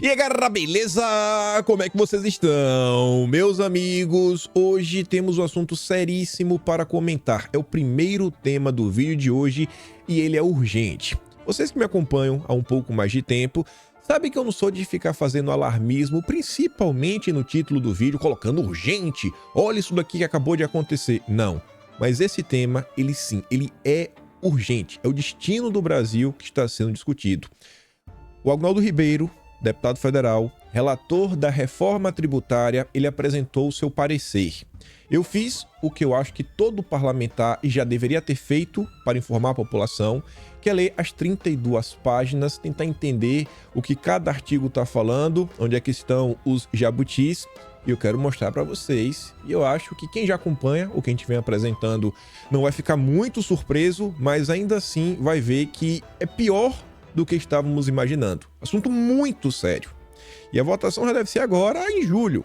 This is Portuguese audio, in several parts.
E aí galera, beleza? Como é que vocês estão? Meus amigos, hoje temos um assunto seríssimo para comentar. É o primeiro tema do vídeo de hoje e ele é urgente. Vocês que me acompanham há um pouco mais de tempo sabem que eu não sou de ficar fazendo alarmismo, principalmente no título do vídeo, colocando urgente. Olha isso daqui que acabou de acontecer. Não, mas esse tema, ele sim, ele é urgente. É o destino do Brasil que está sendo discutido. O Agnaldo Ribeiro, deputado federal, relator da reforma tributária, ele apresentou o seu parecer. Eu fiz o que eu acho que todo parlamentar já deveria ter feito para informar a população, que é ler as 32 páginas, tentar entender o que cada artigo está falando, onde é que estão os jabutis, e eu quero mostrar para vocês. E eu acho que quem já acompanha o que a gente vem apresentando não vai ficar muito surpreso, mas ainda assim vai ver que é pior do que estávamos imaginando. Assunto muito sério. E a votação já deve ser agora, em julho.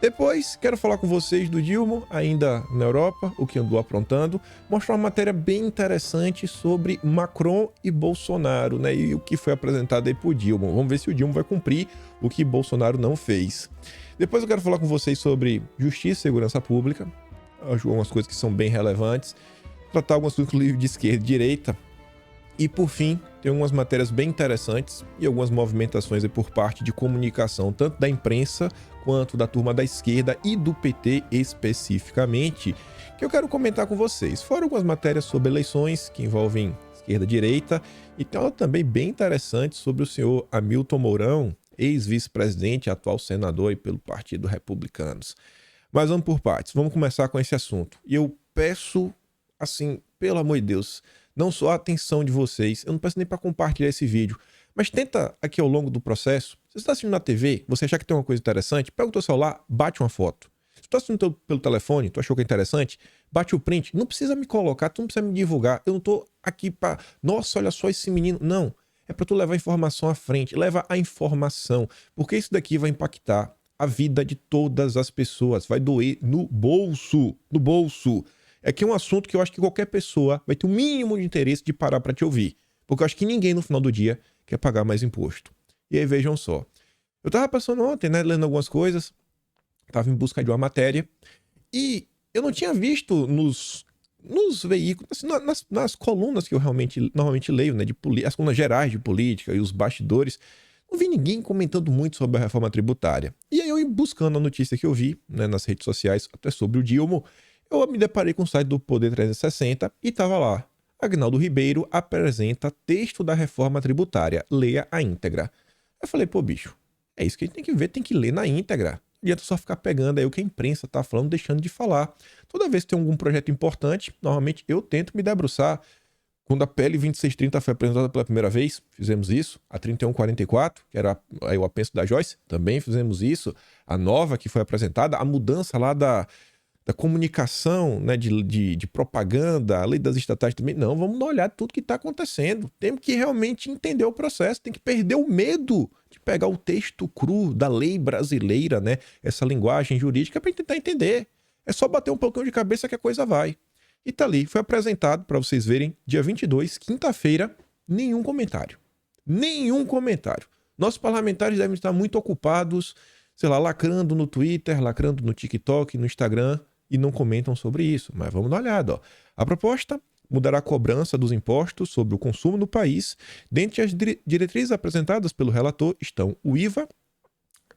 Depois, quero falar com vocês do Dilma, ainda na Europa, o que andou aprontando, mostrar uma matéria bem interessante sobre Macron e Bolsonaro, né? E o que foi apresentado aí por Dilma. Vamos ver se o Dilma vai cumprir o que Bolsonaro não fez. Depois eu quero falar com vocês sobre justiça e segurança pública, algumas coisas que são bem relevantes, tratar algumas coisas, inclusive, de esquerda e direita. E, por fim, tem algumas matérias bem interessantes e algumas movimentações aí por parte de comunicação, tanto da imprensa quanto da turma da esquerda e do PT especificamente, que eu quero comentar com vocês. Fora algumas matérias sobre eleições que envolvem esquerda e direita, e tem uma também bem interessante sobre o senhor Hamilton Mourão, ex-vice-presidente e atual senador aí pelo Partido Republicanos. Mas vamos por partes, vamos começar com esse assunto. E eu peço, assim, pelo amor de Deus, não só a atenção de vocês, eu não peço nem para compartilhar esse vídeo, mas tenta aqui ao longo do processo, se você está assistindo na TV, você achar que tem uma coisa interessante, pega o teu celular, bate uma foto. Se tu está assistindo pelo telefone, tu achou que é interessante, bate o print, não precisa me colocar, tu não precisa me divulgar, eu não tô aqui para, nossa, olha só esse menino, não. É para tu levar a informação à frente, leva a informação, porque isso daqui vai impactar a vida de todas as pessoas, vai doer no bolso, no bolso. É que é um assunto que eu acho que qualquer pessoa vai ter o mínimo de interesse de parar para te ouvir. Porque eu acho que ninguém no final do dia quer pagar mais imposto. E aí vejam só. Eu tava passando ontem, né, lendo algumas coisas, tava em busca de uma matéria, e eu não tinha visto nos veículos, assim, nas colunas que eu normalmente leio, né, as colunas gerais de política e os bastidores, não vi ninguém comentando muito sobre a reforma tributária. E aí eu ia buscando a notícia que eu vi, né, nas redes sociais, até sobre o Dilma, eu me deparei com o site do Poder 360 e estava lá. Agnaldo Ribeiro apresenta texto da reforma tributária. Leia a íntegra. Eu falei, pô, bicho, é isso que a gente tem que ver, tem que ler na íntegra. Não adianta só ficar pegando aí o que a imprensa tá falando, deixando de falar. Toda vez que tem algum projeto importante, normalmente eu tento me debruçar. Quando a PL 2630 foi apresentada pela primeira vez, fizemos isso. A 3144, que era aí o apenso da Joyce, também fizemos isso. A nova que foi apresentada, a mudança lá da comunicação, né, de propaganda, a lei das estatais também. Não, vamos dar uma olhada em tudo que está acontecendo. Temos que realmente entender o processo, tem que perder o medo de pegar o texto cru da lei brasileira, né, essa linguagem jurídica para tentar entender. É só bater um pouquinho de cabeça que a coisa vai. E tá ali, foi apresentado, para vocês verem, dia 22, quinta-feira, nenhum comentário. Nenhum comentário. Nossos parlamentares devem estar muito ocupados, sei lá, lacrando no Twitter, lacrando no TikTok, no Instagram, e não comentam sobre isso. Mas vamos dar uma olhada, ó. A proposta mudará a cobrança dos impostos sobre o consumo no país. Dentre as diretrizes apresentadas pelo relator estão o IVA,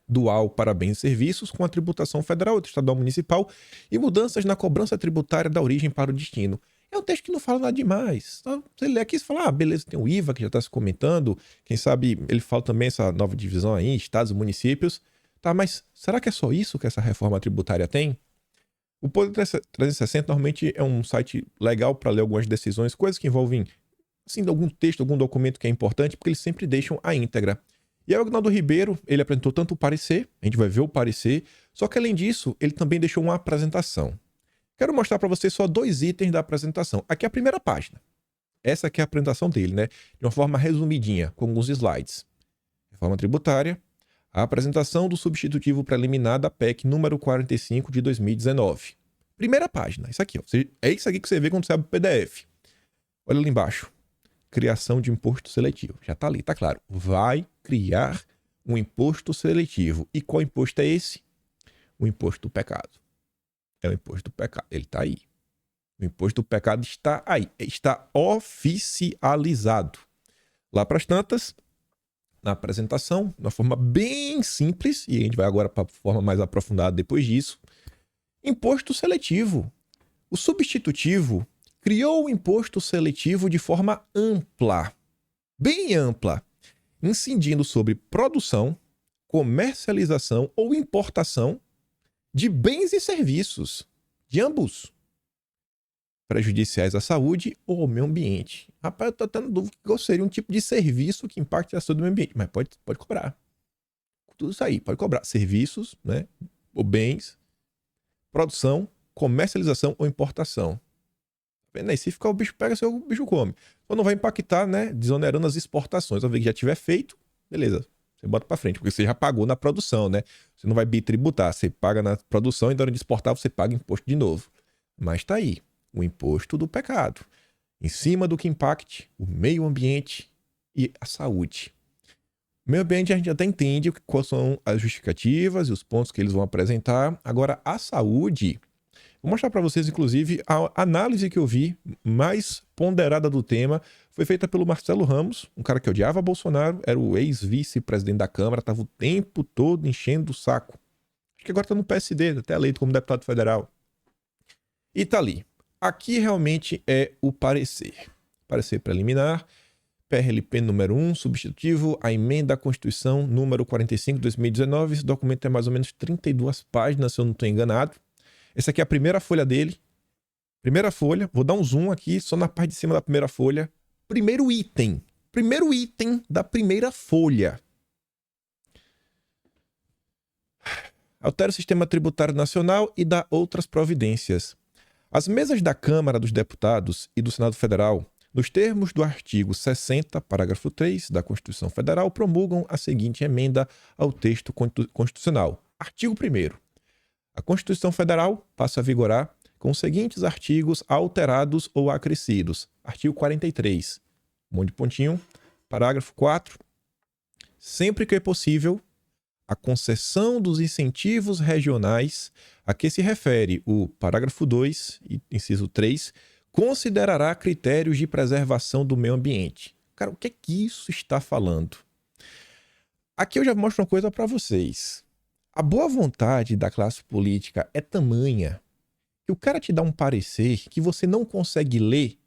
dual para bens e serviços, com a tributação federal, estadual, municipal, e mudanças na cobrança tributária da origem para o destino. É um texto que não fala nada demais. Então, você lê aqui e fala, ah, beleza, tem o IVA que já está se comentando, quem sabe ele fala também essa nova divisão aí, estados e municípios. Tá, mas será que é só isso que essa reforma tributária tem? O Poder 360 normalmente é um site legal para ler algumas decisões, coisas que envolvem, assim, algum texto, algum documento que é importante, porque eles sempre deixam a íntegra. E aí o Agnaldo Ribeiro, ele apresentou tanto o parecer, a gente vai ver o parecer, só que além disso, ele também deixou uma apresentação. Quero mostrar para vocês só 2 itens da apresentação. Aqui é a primeira página. Essa aqui é a apresentação dele, né? De uma forma resumidinha, com alguns slides. Reforma tributária. A apresentação do substitutivo preliminar da PEC número 45 de 2019. Primeira página, isso aqui, ó. É isso aqui que você vê quando você abre o PDF. Olha ali embaixo. Criação de imposto seletivo. Já tá ali, tá claro. Vai criar um imposto seletivo. E qual imposto é esse? O imposto do pecado. É o imposto do pecado. Ele está aí. O imposto do pecado está aí. Está oficializado. Lá para as tantas, na apresentação, de uma forma bem simples, e a gente vai agora para a forma mais aprofundada depois disso, imposto seletivo. O substitutivo criou o imposto seletivo de forma ampla, bem ampla, incidindo sobre produção, comercialização ou importação de bens e serviços, de ambos, prejudiciais à saúde ou ao meio ambiente. Rapaz, eu estou tendo dúvida qual seria um tipo de serviço que impacte a saúde do meio ambiente, mas pode cobrar. Tudo isso aí, pode cobrar. Serviços, né, ou bens, produção, comercialização ou importação. Tá vendo aí? Se ficar o bicho pega, o bicho come. Então não vai impactar, né, desonerando as exportações. Uma vez que já tiver feito, beleza, você bota para frente, porque você já pagou na produção, né? Você não vai bitributar, você paga na produção e na hora de exportar você paga imposto de novo. Mas tá aí, o imposto do pecado, em cima do que impacte o meio ambiente e a saúde. O meio ambiente a gente até entende quais são as justificativas e os pontos que eles vão apresentar. Agora, a saúde, vou mostrar para vocês, inclusive, a análise que eu vi mais ponderada do tema foi feita pelo Marcelo Ramos, um cara que odiava Bolsonaro, era o ex-vice-presidente da Câmara, estava o tempo todo enchendo o saco. Acho que agora está no PSD, até eleito como deputado federal. E tá ali. Aqui realmente é o parecer. Parecer preliminar, PRLP número 1, substitutivo, a emenda à Constituição número 45 de 2019. Esse documento é mais ou menos 32 páginas, se eu não estou enganado. Essa aqui é a primeira folha dele. Primeira folha, vou dar um zoom aqui, só na parte de cima da primeira folha. Primeiro item da primeira folha. Altera o sistema tributário nacional e dá outras providências. As mesas da Câmara dos Deputados e do Senado Federal, nos termos do artigo 60, parágrafo 3 da Constituição Federal, promulgam a seguinte emenda ao texto constitucional. Artigo 1º. A Constituição Federal passa a vigorar com os seguintes artigos alterados ou acrescidos. Artigo 43, um monte de pontinho. Parágrafo 4. Sempre que é possível, a concessão dos incentivos regionais a que se refere o parágrafo 2, inciso 3, considerará critérios de preservação do meio ambiente. Cara, o que é que isso está falando? Aqui eu já mostro uma coisa para vocês. A boa vontade da classe política é tamanha que o cara te dá um parecer que você não consegue ler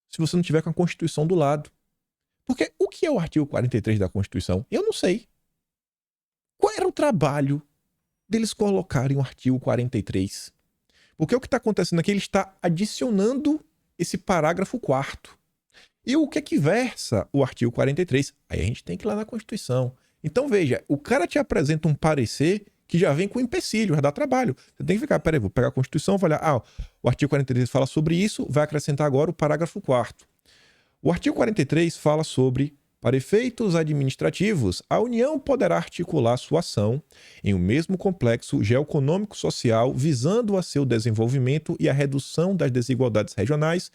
se você não tiver com a Constituição do lado. Porque o que é o artigo 43 da Constituição? Eu não sei. Qual era o trabalho deles colocarem o artigo 43? Porque o que está acontecendo aqui, ele está adicionando esse parágrafo 4º. E o que é que versa o artigo 43? Aí a gente tem que ir lá na Constituição. Então veja, o cara te apresenta um parecer que já vem com empecilho, já dá trabalho. Você tem que ficar, peraí, vou pegar a Constituição, vou olhar, o artigo 43 fala sobre isso, vai acrescentar agora o parágrafo 4º. O artigo 43 fala sobre: para efeitos administrativos, a União poderá articular sua ação em um mesmo complexo geoeconômico-social visando a seu desenvolvimento e a redução das desigualdades regionais.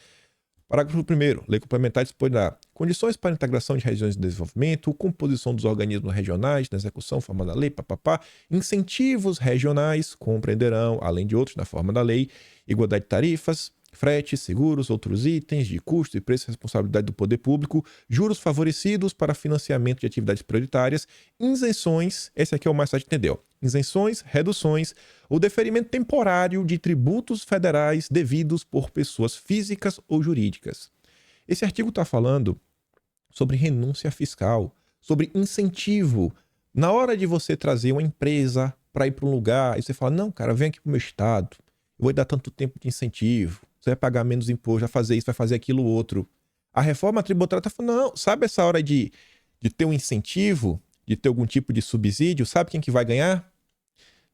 Parágrafo 1º. Lei complementar disporá condições para a integração de regiões de desenvolvimento, composição dos organismos regionais, na execução, forma da lei, incentivos regionais compreenderão, além de outros, na forma da lei, igualdade de tarifas, fretes, seguros, outros itens de custo e preço e responsabilidade do poder público, juros favorecidos para financiamento de atividades prioritárias, isenções, esse aqui é o mais fácil de entender, isenções, reduções, o deferimento temporário de tributos federais devidos por pessoas físicas ou jurídicas. Esse artigo está falando sobre renúncia fiscal, sobre incentivo. Na hora de você trazer uma empresa para ir para um lugar, aí você fala, não, cara, vem aqui para o meu estado, eu vou dar tanto tempo de incentivo, você vai pagar menos imposto, vai fazer isso, vai fazer aquilo outro. A reforma tributária está falando, não, sabe essa hora de ter um incentivo, de ter algum tipo de subsídio, sabe quem que vai ganhar?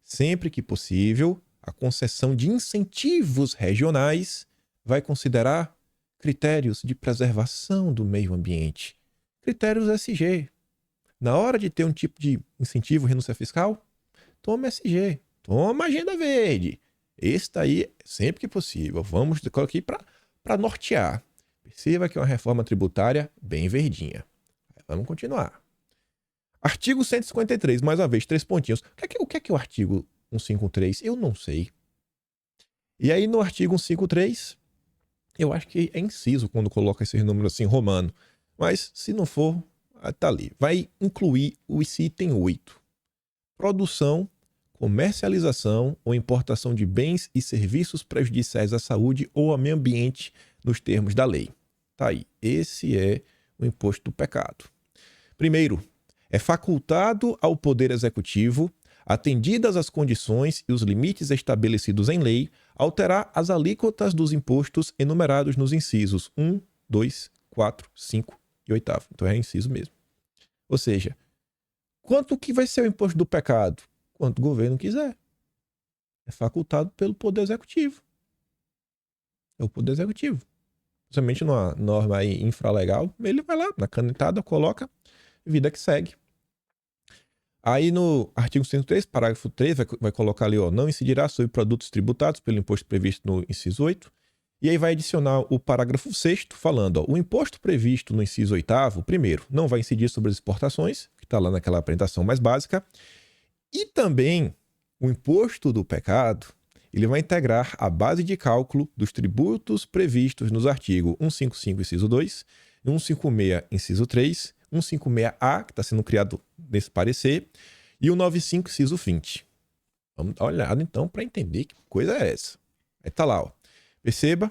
Sempre que possível, a concessão de incentivos regionais vai considerar critérios de preservação do meio ambiente. Critérios SG. Na hora de ter um tipo de incentivo, renúncia fiscal, toma SG, toma agenda verde. Esse daí, sempre que possível, vamos colocar aqui para nortear. Perceba que é uma reforma tributária bem verdinha. Vamos continuar. Artigo 153, mais uma vez, 3 pontinhos. O que é o artigo 153? Eu não sei. E aí no artigo 153, eu acho que é inciso quando coloca esse número assim romano. Mas se não for, tá ali. Vai incluir esse item 8. Produção, comercialização ou importação de bens e serviços prejudiciais à saúde ou ao meio ambiente nos termos da lei. Tá aí. Esse é o imposto do pecado. Primeiro, é facultado ao Poder Executivo, atendidas as condições e os limites estabelecidos em lei, alterar as alíquotas dos impostos enumerados nos incisos 1, 2, 4, 5 e 8. Então é inciso mesmo. Ou seja, quanto que vai ser o imposto do pecado? Quanto o governo quiser. É facultado pelo Poder Executivo. É o Poder Executivo. Principalmente numa norma aí infralegal, ele vai lá, na canetada, coloca, vida que segue. Aí no artigo 103, parágrafo 3, vai colocar ali, ó, não incidirá sobre produtos tributados pelo imposto previsto no inciso 8. E aí vai adicionar o parágrafo 6º, falando, ó, o imposto previsto no inciso 8º, primeiro, não vai incidir sobre as exportações, que está lá naquela apresentação mais básica, e também o imposto do pecado, ele vai integrar a base de cálculo dos tributos previstos nos artigos 155, inciso 2, 156, inciso 3, 156A, que está sendo criado nesse parecer, e o 95, inciso 20. Vamos dar uma olhada, então, para entender que coisa é essa. Aí tá lá, ó. Perceba,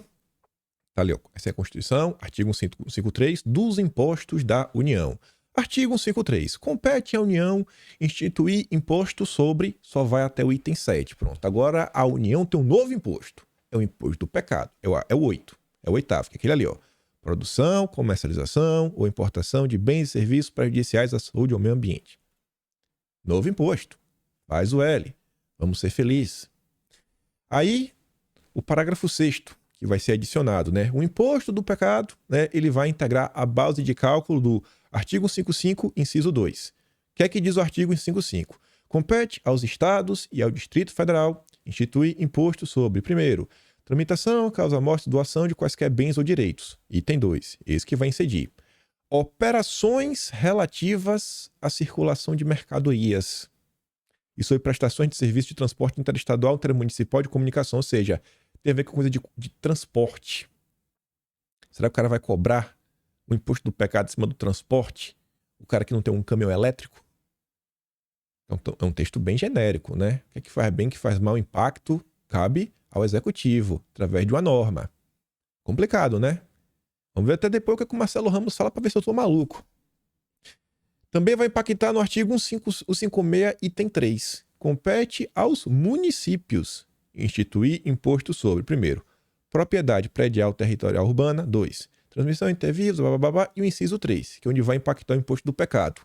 tá ali, ó. Essa é a Constituição, artigo 153, dos impostos da União. Artigo 153. Compete à União instituir imposto sobre... Só vai até o item 7. Pronto. Agora a União tem um novo imposto. É o imposto do pecado. É o 8. É o 8º, que é aquele ali, ó. Produção, comercialização ou importação de bens e serviços prejudiciais à saúde ou ao meio ambiente. Novo imposto. Faz o L. Vamos ser felizes. Aí, o parágrafo 6º, que vai ser adicionado, né? O imposto do pecado, né? Ele vai integrar a base de cálculo do artigo 155, inciso 2. O que é que diz o artigo 155? Compete aos estados e ao Distrito Federal instituir imposto sobre, primeiro, tramitação, causa morte, doação de quaisquer bens ou direitos. Item 2, esse que vai incidir. Operações relativas à circulação de mercadorias e sobre prestações de serviço de transporte interestadual, intermunicipal de comunicação, ou seja, tem a ver com coisa de transporte. Será que o cara vai cobrar o imposto do pecado em cima do transporte? O cara que não tem um caminhão elétrico? Então, é um texto bem genérico, né? O que é que faz bem, o que faz mal, impacto, cabe ao executivo, através de uma norma. Complicado, né? Vamos ver até depois o que o Marcelo Ramos fala para ver se eu tô maluco. Também vai impactar no artigo 156, item 3. Compete aos municípios instituir imposto sobre, primeiro, propriedade predial territorial urbana, 2, transmissão intervírus, e o inciso 3, que é onde vai impactar o imposto do pecado.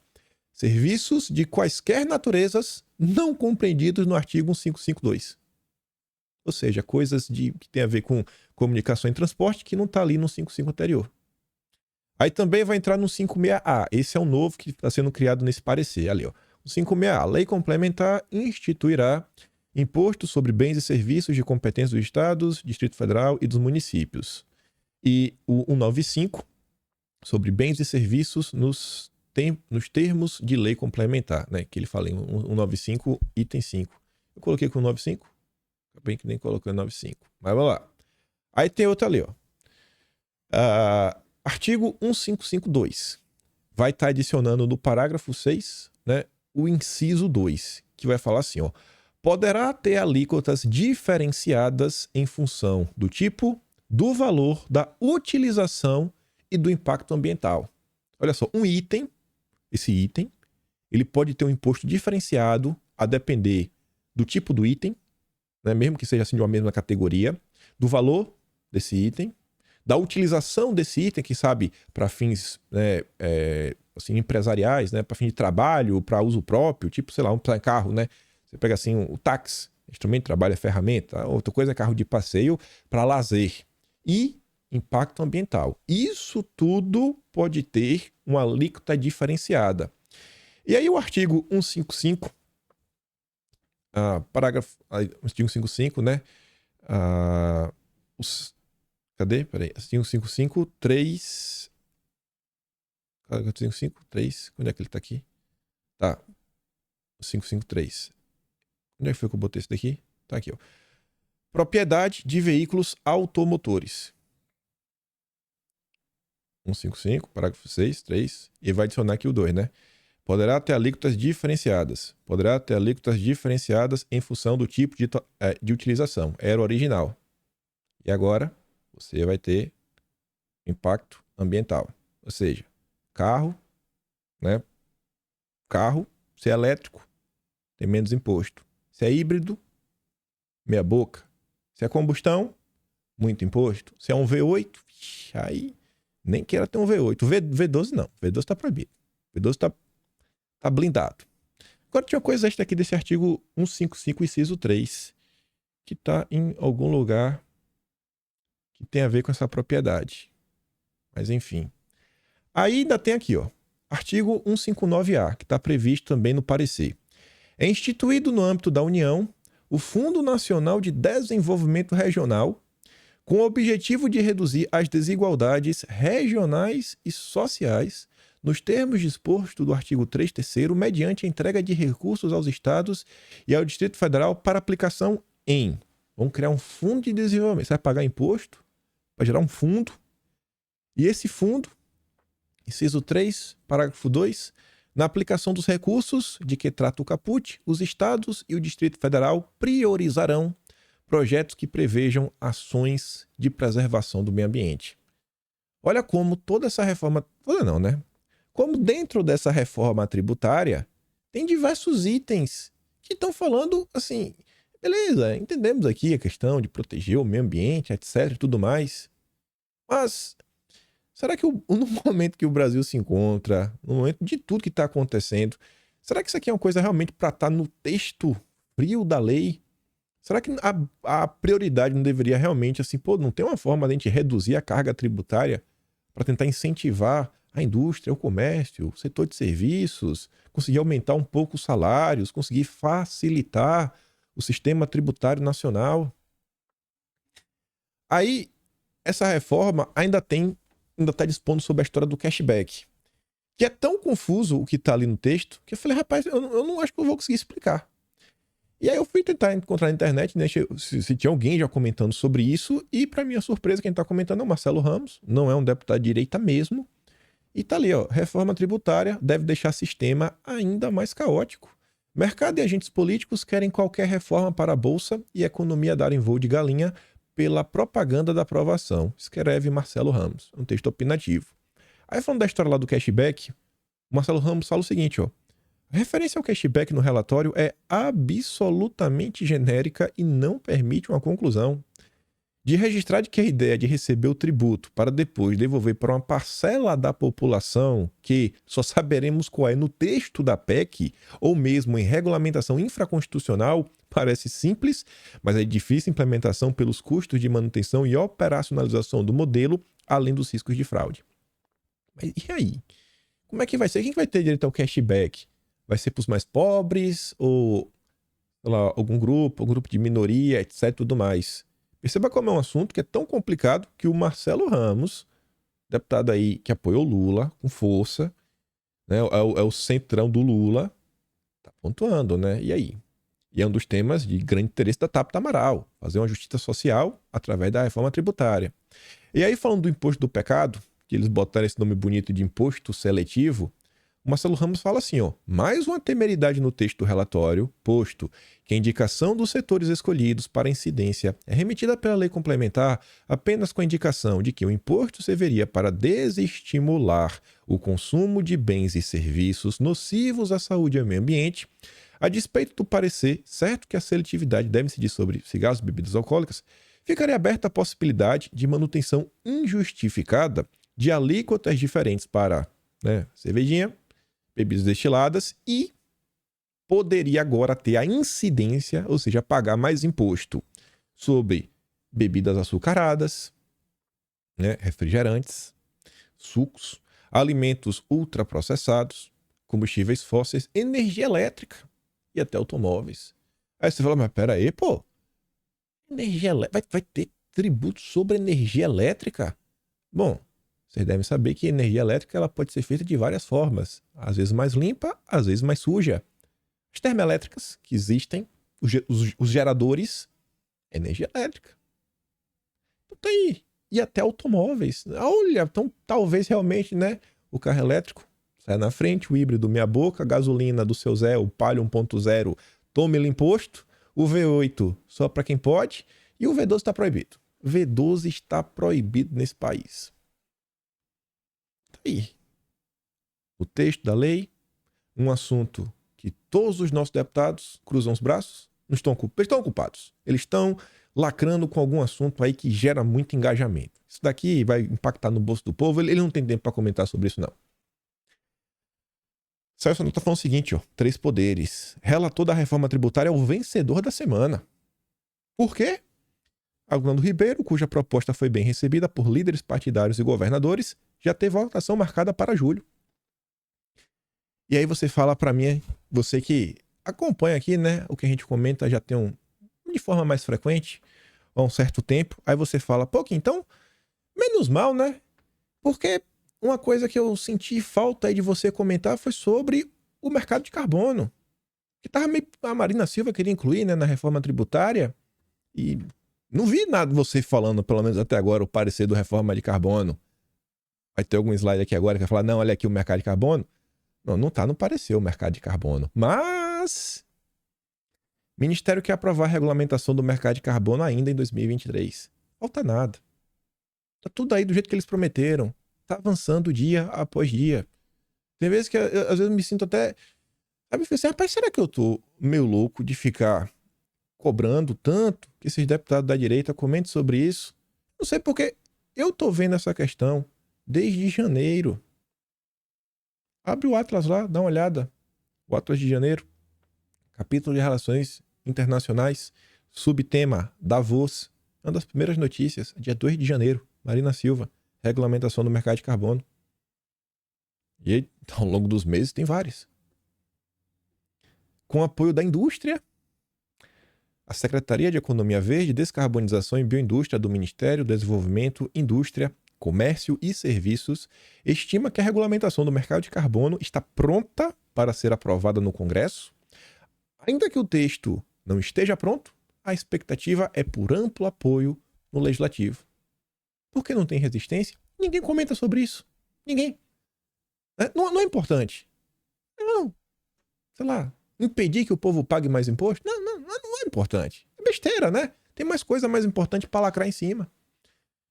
Serviços de quaisquer naturezas não compreendidos no artigo 1552. Ou seja, coisas que tem a ver com comunicação e transporte que não está ali no 55 anterior. Aí também vai entrar no 56A. Esse é o novo que está sendo criado nesse parecer. Ali, ó. O 56A. A lei complementar instituirá imposto sobre bens e serviços de competência dos estados, Distrito Federal e dos municípios. E o 195, sobre bens e serviços nos termos de lei complementar, né? Que ele fala em 195, item 5. Eu coloquei com 195? Acabei que nem coloquei 95. Mas vamos lá. Aí tem outra ali, ó. Artigo 1552. Vai estar adicionando no parágrafo 6, né, o inciso 2, que vai falar assim, ó. Poderá ter alíquotas diferenciadas em função do tipo, do valor, da utilização e do impacto ambiental. Olha só, esse item, ele pode ter um imposto diferenciado a depender do tipo do item, né, mesmo que seja assim de uma mesma categoria, do valor desse item, da utilização desse item, que sabe, para fins, né, assim, empresariais, né, para fim de trabalho, para uso próprio, tipo, sei lá, um carro, né? Você pega assim o táxi, instrumento de trabalho, é ferramenta, outra coisa é carro de passeio para lazer. E impacto ambiental. Isso tudo pode ter uma alíquota diferenciada. E aí o artigo 155, parágrafo, artigo 155, né? Cadê? Peraí. Artigo 155, 3... 155, 3... Onde é que ele tá aqui? Tá. 553. Onde é que foi que eu botei isso daqui? Tá aqui, ó. Propriedade de veículos automotores. 155, parágrafo 6, 3. E vai adicionar aqui o 2, né? Poderá ter alíquotas diferenciadas. Poderá ter alíquotas diferenciadas em função do tipo de utilização. Era o original. E agora, você vai ter impacto ambiental. Ou seja, carro, né? Carro, se é elétrico, tem menos imposto. Se é híbrido, meia boca. Se é combustão, muito imposto. Se é um V8, aí nem queira ter um V8. V12 não. V12 está proibido. V12 tá blindado. Agora tinha uma coisa extra aqui desse artigo 155, inciso 3, que está em algum lugar que tem a ver com essa propriedade. Mas enfim. Aí ainda tem aqui, ó, artigo 159A, que está previsto também no parecer. É instituído no âmbito da União o Fundo Nacional de Desenvolvimento Regional, com o objetivo de reduzir as desigualdades regionais e sociais, nos termos dispostos do artigo 3º, mediante a entrega de recursos aos estados e ao Distrito Federal para aplicação em... Vamos criar um fundo de desenvolvimento. Você vai pagar imposto para gerar um fundo. E esse fundo, inciso 3, parágrafo 2, na aplicação dos recursos de que trata o caput, os estados e o Distrito Federal priorizarão projetos que prevejam ações de preservação do meio ambiente. Olha como toda essa reforma... Toda não, né? Como dentro dessa reforma tributária tem diversos itens que estão falando assim, beleza, entendemos aqui a questão de proteger o meio ambiente, etc e tudo mais, mas será que no momento que o Brasil se encontra, no momento de tudo que está acontecendo, será que isso aqui é uma coisa realmente para estar no texto frio da lei? Será que a prioridade não deveria realmente, assim, não tem uma forma de a gente reduzir a carga tributária para tentar incentivar a indústria, o comércio, o setor de serviços, conseguir aumentar um pouco os salários, conseguir facilitar o sistema tributário nacional? Aí, essa reforma ainda está dispondo sobre a história do cashback, que é tão confuso o que está ali no texto, que eu falei, rapaz, eu não acho que eu vou conseguir explicar. E aí eu fui tentar encontrar na internet, né, se tinha alguém já comentando sobre isso, e para minha surpresa, quem está comentando é o Marcelo Ramos, não é um deputado de direita mesmo, e tá ali, ó, reforma tributária deve deixar sistema ainda mais caótico. Mercado e agentes políticos querem qualquer reforma para a Bolsa e a economia darem voo de galinha pela propaganda da aprovação, escreve Marcelo Ramos, um texto opinativo. Aí falando da história lá do cashback, o Marcelo Ramos fala o seguinte, ó, a referência ao cashback no relatório é absolutamente genérica e não permite uma conclusão. De registrar de que a ideia de receber o tributo para depois devolver para uma parcela da população, que só saberemos qual é no texto da PEC, ou mesmo em regulamentação infraconstitucional, parece simples, mas é de difícil implementação pelos custos de manutenção e operacionalização do modelo, além dos riscos de fraude. Mas e aí? Como é que vai ser? Quem vai ter direito ao cashback? Vai ser para os mais pobres ou, sei lá, algum grupo de minoria, etc, tudo mais. Perceba como é um assunto que é tão complicado que o Marcelo Ramos, deputado aí que apoiou Lula com força, né, é o centrão do Lula, tá pontuando, né? E aí? E é um dos temas de grande interesse da Tabata Amaral, fazer uma justiça social através da reforma tributária. E aí, falando do imposto do pecado, que eles botaram esse nome bonito de imposto seletivo, o Marcelo Ramos fala assim, ó, mais uma temeridade no texto do relatório, posto que a indicação dos setores escolhidos para incidência é remetida pela lei complementar apenas com a indicação de que o imposto serviria para desestimular o consumo de bens e serviços nocivos à saúde e ao meio ambiente, a despeito do parecer certo que a seletividade deve incidir sobre cigarros e bebidas alcoólicas, ficaria aberta a possibilidade de manutenção injustificada de alíquotas diferentes para, né, cervejinha, bebidas destiladas e poderia agora ter a incidência, ou seja, pagar mais imposto sobre bebidas açucaradas, né, refrigerantes, sucos, alimentos ultraprocessados, combustíveis fósseis, energia elétrica e até automóveis. Aí você fala, mas pera aí, pô, energia vai ter tributo sobre energia elétrica? Bom, Vocês devem saber que a energia elétrica ela pode ser feita de várias formas. Às vezes mais limpa, às vezes mais suja. As termoelétricas que existem, os geradores, energia elétrica. Então tá aí. E até automóveis. Olha, então talvez realmente, né? O carro elétrico sai na frente, o híbrido meia boca, a gasolina do seu Zé, o Palio 1.0, tome-lhe imposto, o V8 só para quem pode, e o V12 está proibido. O V12 está proibido nesse país. Tá aí. O texto da lei, um assunto que todos os nossos deputados cruzam os braços, eles estão ocupados. Eles estão lacrando com algum assunto aí que gera muito engajamento. Isso daqui vai impactar no bolso do povo, ele não tem tempo para comentar sobre isso, não. Celso está falando o seguinte, ó, 3 poderes. Relator da reforma tributária é o vencedor da semana. Por quê? Aguinaldo Ribeiro, cuja proposta foi bem recebida por líderes partidários e governadores, já teve votação marcada para julho. E aí você fala para mim, você que acompanha aqui, né, o que a gente comenta já tem de forma mais frequente, há um certo tempo, aí você fala, pô, então, menos mal, né? Porque uma coisa que eu senti falta aí de você comentar foi sobre o mercado de carbono, que tava meio, a Marina Silva queria incluir, né, na reforma tributária, e não vi nada de você falando, pelo menos até agora, o parecer do reforma de carbono. Vai ter algum slide aqui agora que vai falar, não, olha aqui o mercado de carbono. Não tá no parecer o mercado de carbono. Mas o Ministério quer aprovar a regulamentação do mercado de carbono ainda em 2023. Falta nada. Tá tudo aí do jeito que eles prometeram. Tá avançando dia após dia. Tem vezes que eu, às vezes me sinto até... Sabe, eu assim, rapaz, será que eu tô meio louco de ficar cobrando tanto que esses deputados da direita comentem sobre isso? Não sei porque eu tô vendo essa questão desde janeiro. Abre o Atlas lá, dá uma olhada. O Atlas de janeiro. Capítulo de Relações Internacionais. Subtema Davos. Uma das primeiras notícias. Dia 2 de janeiro. Marina Silva. Regulamentação do mercado de carbono. E aí, ao longo dos meses tem várias. Com apoio da indústria, a Secretaria de Economia Verde, Descarbonização e Bioindústria do Ministério do Desenvolvimento, Indústria, Comércio e Serviços estima que a regulamentação do mercado de carbono está pronta para ser aprovada no Congresso. Ainda que o texto não esteja pronto, a expectativa é por amplo apoio no Legislativo. Por que não tem resistência? Ninguém comenta sobre isso. Ninguém. Não é importante. Não. Sei lá, impedir que o povo pague mais imposto? Não é importante. É besteira, né? Tem mais coisa mais importante para lacrar em cima.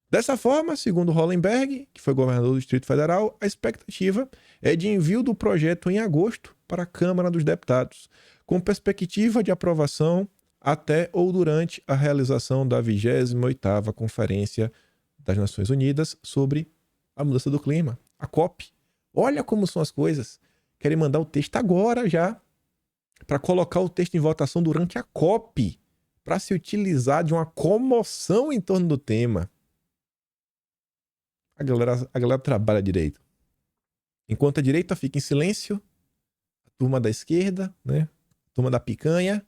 Dessa forma, segundo Hollenberg, que foi governador do Distrito Federal, a expectativa é de envio do projeto em agosto para a Câmara dos Deputados, com perspectiva de aprovação até ou durante a realização da 28ª Conferência das Nações Unidas sobre a mudança do clima, a COP. Olha como são as coisas. Querem mandar o texto agora já, para colocar o texto em votação durante a COP, para se utilizar de uma comoção em torno do tema. A galera trabalha direito. Enquanto a direita fica em silêncio, a turma da esquerda, né? A turma da picanha,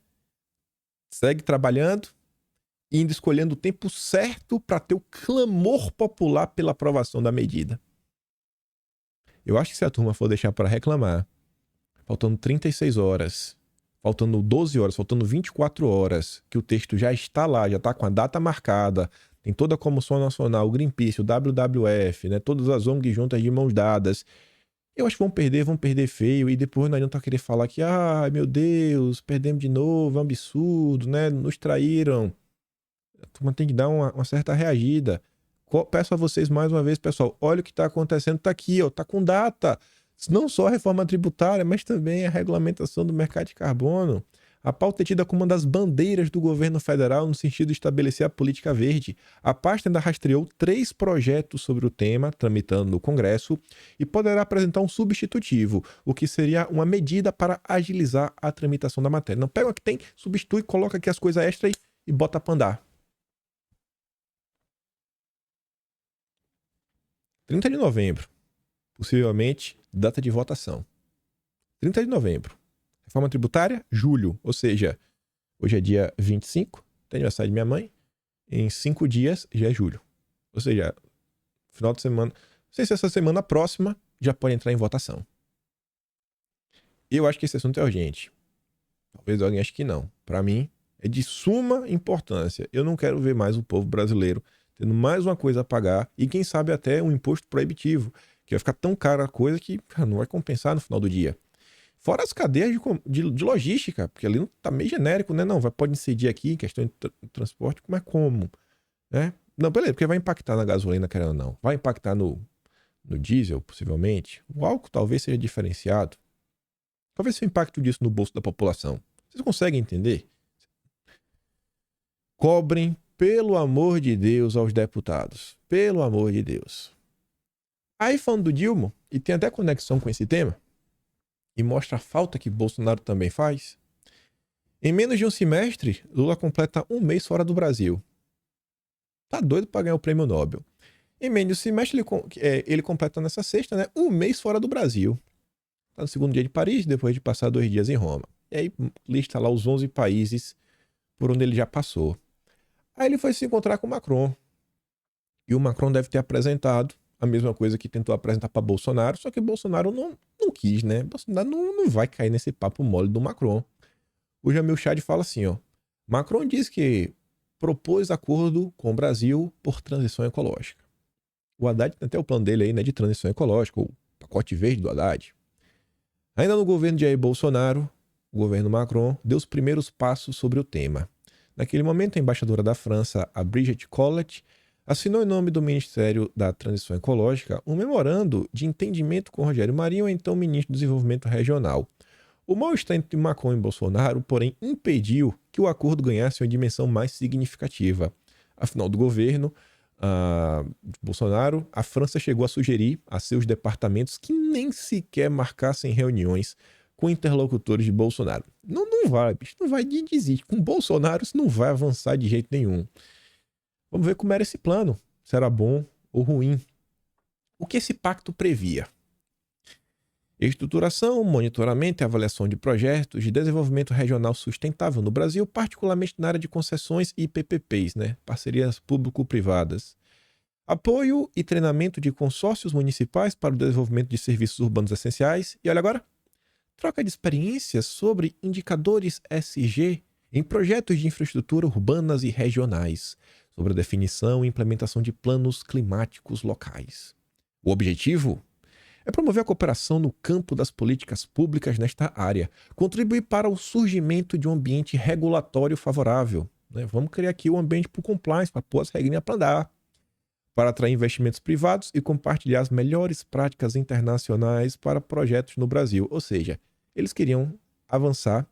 segue trabalhando e indo escolhendo o tempo certo para ter o clamor popular pela aprovação da medida. Eu acho que se a turma for deixar para reclamar, faltando 36 horas, faltando 12 horas, faltando 24 horas, que o texto já está lá, já está com a data marcada, tem toda a Comoção Nacional, o Greenpeace, o WWF, né, todas as ONGs juntas de mãos dadas. Eu acho que vão perder feio, e depois não adianta querer falar que, ai meu Deus, perdemos de novo, é um absurdo, né, nos traíram. A turma tem que dar uma certa reagida. Peço a vocês mais uma vez, pessoal, olha o que está acontecendo, está aqui, ó, está com data. Não só a reforma tributária, mas também a regulamentação do mercado de carbono. A pauta é tida como uma das bandeiras do governo federal no sentido de estabelecer a política verde. A pasta ainda rastreou 3 projetos sobre o tema, tramitando no Congresso, e poderá apresentar um substitutivo, o que seria uma medida para agilizar a tramitação da matéria. Não pega o que tem, substitui, coloca aqui as coisas extras e bota para andar. 30 de novembro, possivelmente data de votação. 30 de novembro. Reforma tributária, julho. Ou seja, hoje é dia 25, tem aniversário de minha mãe. Em 5 dias já é julho. Ou seja, final de semana, sei se essa semana próxima já pode entrar em votação. Eu acho que esse assunto é urgente. Talvez alguém ache que não. Para mim, é de suma importância. Eu não quero ver mais o povo brasileiro tendo mais uma coisa a pagar e quem sabe até um imposto proibitivo, que vai ficar tão cara a coisa que não vai compensar no final do dia. Fora as cadeias de logística, porque ali não tá meio genérico, né? Não, pode incidir aqui em questão de transporte, mas como? Né? Não, beleza, porque vai impactar na gasolina, querendo ou não. Vai impactar no diesel, possivelmente. O álcool talvez seja diferenciado. Talvez seja o impacto disso no bolso da população. Vocês conseguem entender? Cobrem, pelo amor de Deus, aos deputados. Pelo amor de Deus. Aí falando do Dilma, e tem até conexão com esse tema, e mostra a falta que Bolsonaro também faz. Em menos de um semestre, Lula completa um mês fora do Brasil. Tá doido para ganhar o prêmio Nobel. Em menos de um semestre, ele completa nessa sexta, né? Um mês fora do Brasil. Tá no segundo dia de Paris, depois de passar 2 dias em Roma. E aí lista lá os 11 países por onde ele já passou. Aí ele foi se encontrar com o Macron. E o Macron deve ter apresentado a mesma coisa que tentou apresentar para Bolsonaro, só que Bolsonaro não quis, né? Bolsonaro não vai cair nesse papo mole do Macron. O Jamil Chad fala assim, ó. Macron diz que propôs acordo com o Brasil por transição ecológica. O Haddad tem até o plano dele aí, né, de transição ecológica, o pacote verde do Haddad. Ainda no governo de Jair Bolsonaro, o governo Macron deu os primeiros passos sobre o tema. Naquele momento, a embaixadora da França, a Brigitte Collet, assinou em nome do Ministério da Transição Ecológica um memorando de entendimento com Rogério Marinho, então ministro do Desenvolvimento Regional. O mal-estar entre Macron e Bolsonaro, porém, impediu que o acordo ganhasse uma dimensão mais significativa. Afinal do governo de Bolsonaro, a França chegou a sugerir a seus departamentos que nem sequer marcassem reuniões com interlocutores de Bolsonaro. Não vai, bicho, não vai, desistir. Com Bolsonaro isso não vai avançar de jeito nenhum. Vamos ver como era esse plano, se era bom ou ruim. O que esse pacto previa? Estruturação, monitoramento e avaliação de projetos de desenvolvimento regional sustentável no Brasil, particularmente na área de concessões e PPPs, né? Parcerias público-privadas. Apoio e treinamento de consórcios municipais para o desenvolvimento de serviços urbanos essenciais. E olha agora, troca de experiências sobre indicadores SG em projetos de infraestrutura urbanas e regionais, sobre a definição e implementação de planos climáticos locais. O objetivo é promover a cooperação no campo das políticas públicas nesta área, contribuir para o surgimento de um ambiente regulatório favorável. Né? Vamos criar aqui um ambiente para o compliance, para pôr as regrinhas para andar, para atrair investimentos privados e compartilhar as melhores práticas internacionais para projetos no Brasil. Ou seja, eles queriam avançar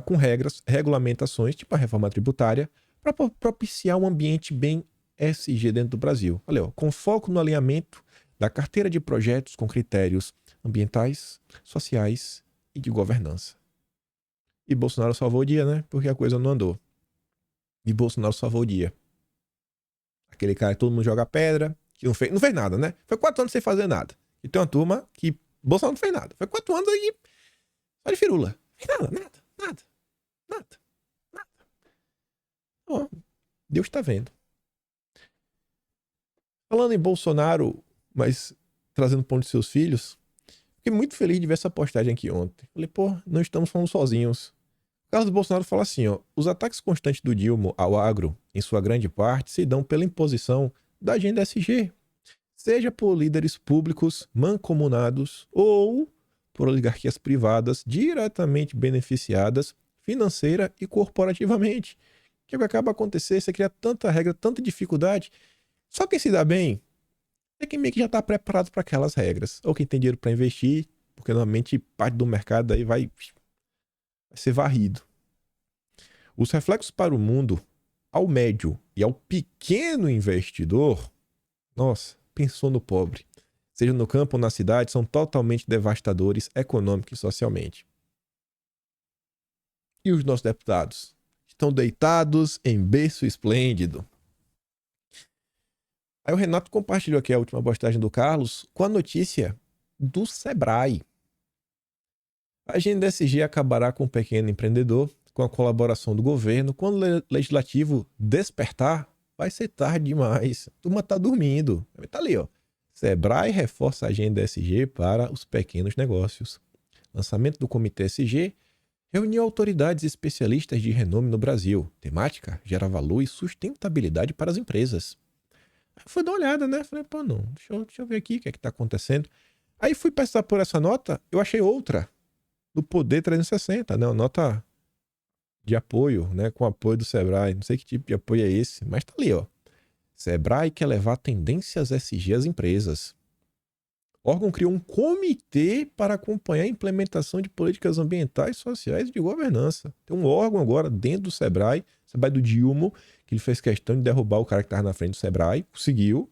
com regras, regulamentações, tipo a reforma tributária, para propiciar um ambiente bem SG dentro do Brasil. Olha, com foco no alinhamento da carteira de projetos com critérios ambientais, sociais e de governança. E Bolsonaro salvou o dia, né? Porque a coisa não andou. E Bolsonaro salvou o dia. Aquele cara que todo mundo joga pedra, que não fez nada, né? Foi 4 anos sem fazer nada. E tem uma turma que Bolsonaro não fez nada. Foi 4 anos aí só de firula. Não fez nada. Bom, Deus está vendo. Falando em Bolsonaro, mas trazendo o ponto de seus filhos, fiquei muito feliz de ver essa postagem aqui ontem. Falei, pô, não estamos falando sozinhos. O Carlos Bolsonaro fala assim, ó, os ataques constantes do Dilma ao agro, em sua grande parte, se dão pela imposição da agenda SG, seja por líderes públicos mancomunados ou por oligarquias privadas diretamente beneficiadas financeira e corporativamente. O que acaba acontecendo? Você cria tanta regra, tanta dificuldade. Só quem se dá bem é quem meio que já está preparado para aquelas regras. Ou quem tem dinheiro para investir, porque normalmente parte do mercado aí vai ser varrido. Os reflexos para o mundo, ao médio e ao pequeno investidor, nossa, pensou no pobre, seja no campo ou na cidade, são totalmente devastadores econômica e socialmente. E os nossos deputados? Estão deitados em berço esplêndido. Aí o Renato compartilhou aqui a última postagem do Carlos com a notícia do Sebrae. A agenda SG acabará com o pequeno empreendedor, com a colaboração do governo. Quando o legislativo despertar, vai ser tarde demais. A turma tá dormindo. Tá ali, ó. Sebrae reforça a agenda SG para os pequenos negócios. Lançamento do Comitê SG reuniu autoridades e especialistas de renome no Brasil. Temática: gera valor e sustentabilidade para as empresas. Aí fui dar uma olhada, né? Falei, pô, não, deixa eu ver aqui o que é que tá acontecendo. Aí fui passar por essa nota, eu achei outra, do Poder 360, né? Uma nota de apoio, né? Com apoio do Sebrae. Não sei que tipo de apoio é esse, mas tá ali, ó. Sebrae quer levar tendências SG às empresas. O órgão criou um comitê para acompanhar a implementação de políticas ambientais, sociais e de governança. Tem um órgão agora dentro do Sebrae do Dilma, que ele fez questão de derrubar o cara que estava na frente do Sebrae, conseguiu.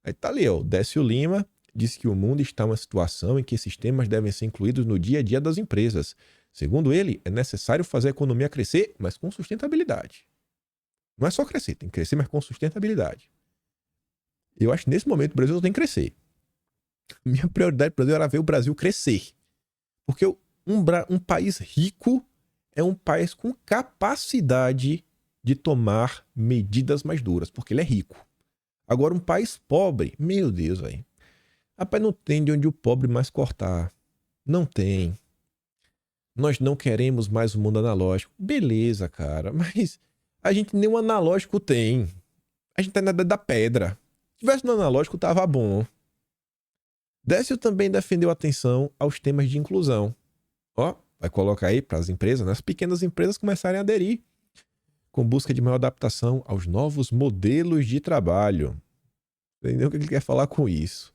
Aí tá ali, ó, Décio Lima disse que o mundo está em uma situação em que esses temas devem ser incluídos no dia a dia das empresas. Segundo ele, é necessário fazer a economia crescer, mas com sustentabilidade. Não é só crescer, tem que crescer, mas com sustentabilidade. Eu acho que nesse momento o Brasil tem que crescer. Minha prioridade para o Brasil era ver o Brasil crescer. Porque um país rico é um país com capacidade de tomar medidas mais duras, porque ele é rico. Agora, um país pobre, meu Deus, velho. Rapaz, não tem de onde o pobre mais cortar. Não tem. Nós não queremos mais o mundo analógico. Beleza, cara, mas a gente nem o analógico tem. A gente tá na idade da pedra. Se tivesse no analógico, tava bom. Décio também defendeu atenção aos temas de inclusão. Ó, vai colocar aí para as empresas, né? As pequenas empresas começarem a aderir, com busca de maior adaptação aos novos modelos de trabalho. Entendeu o que ele quer falar com isso?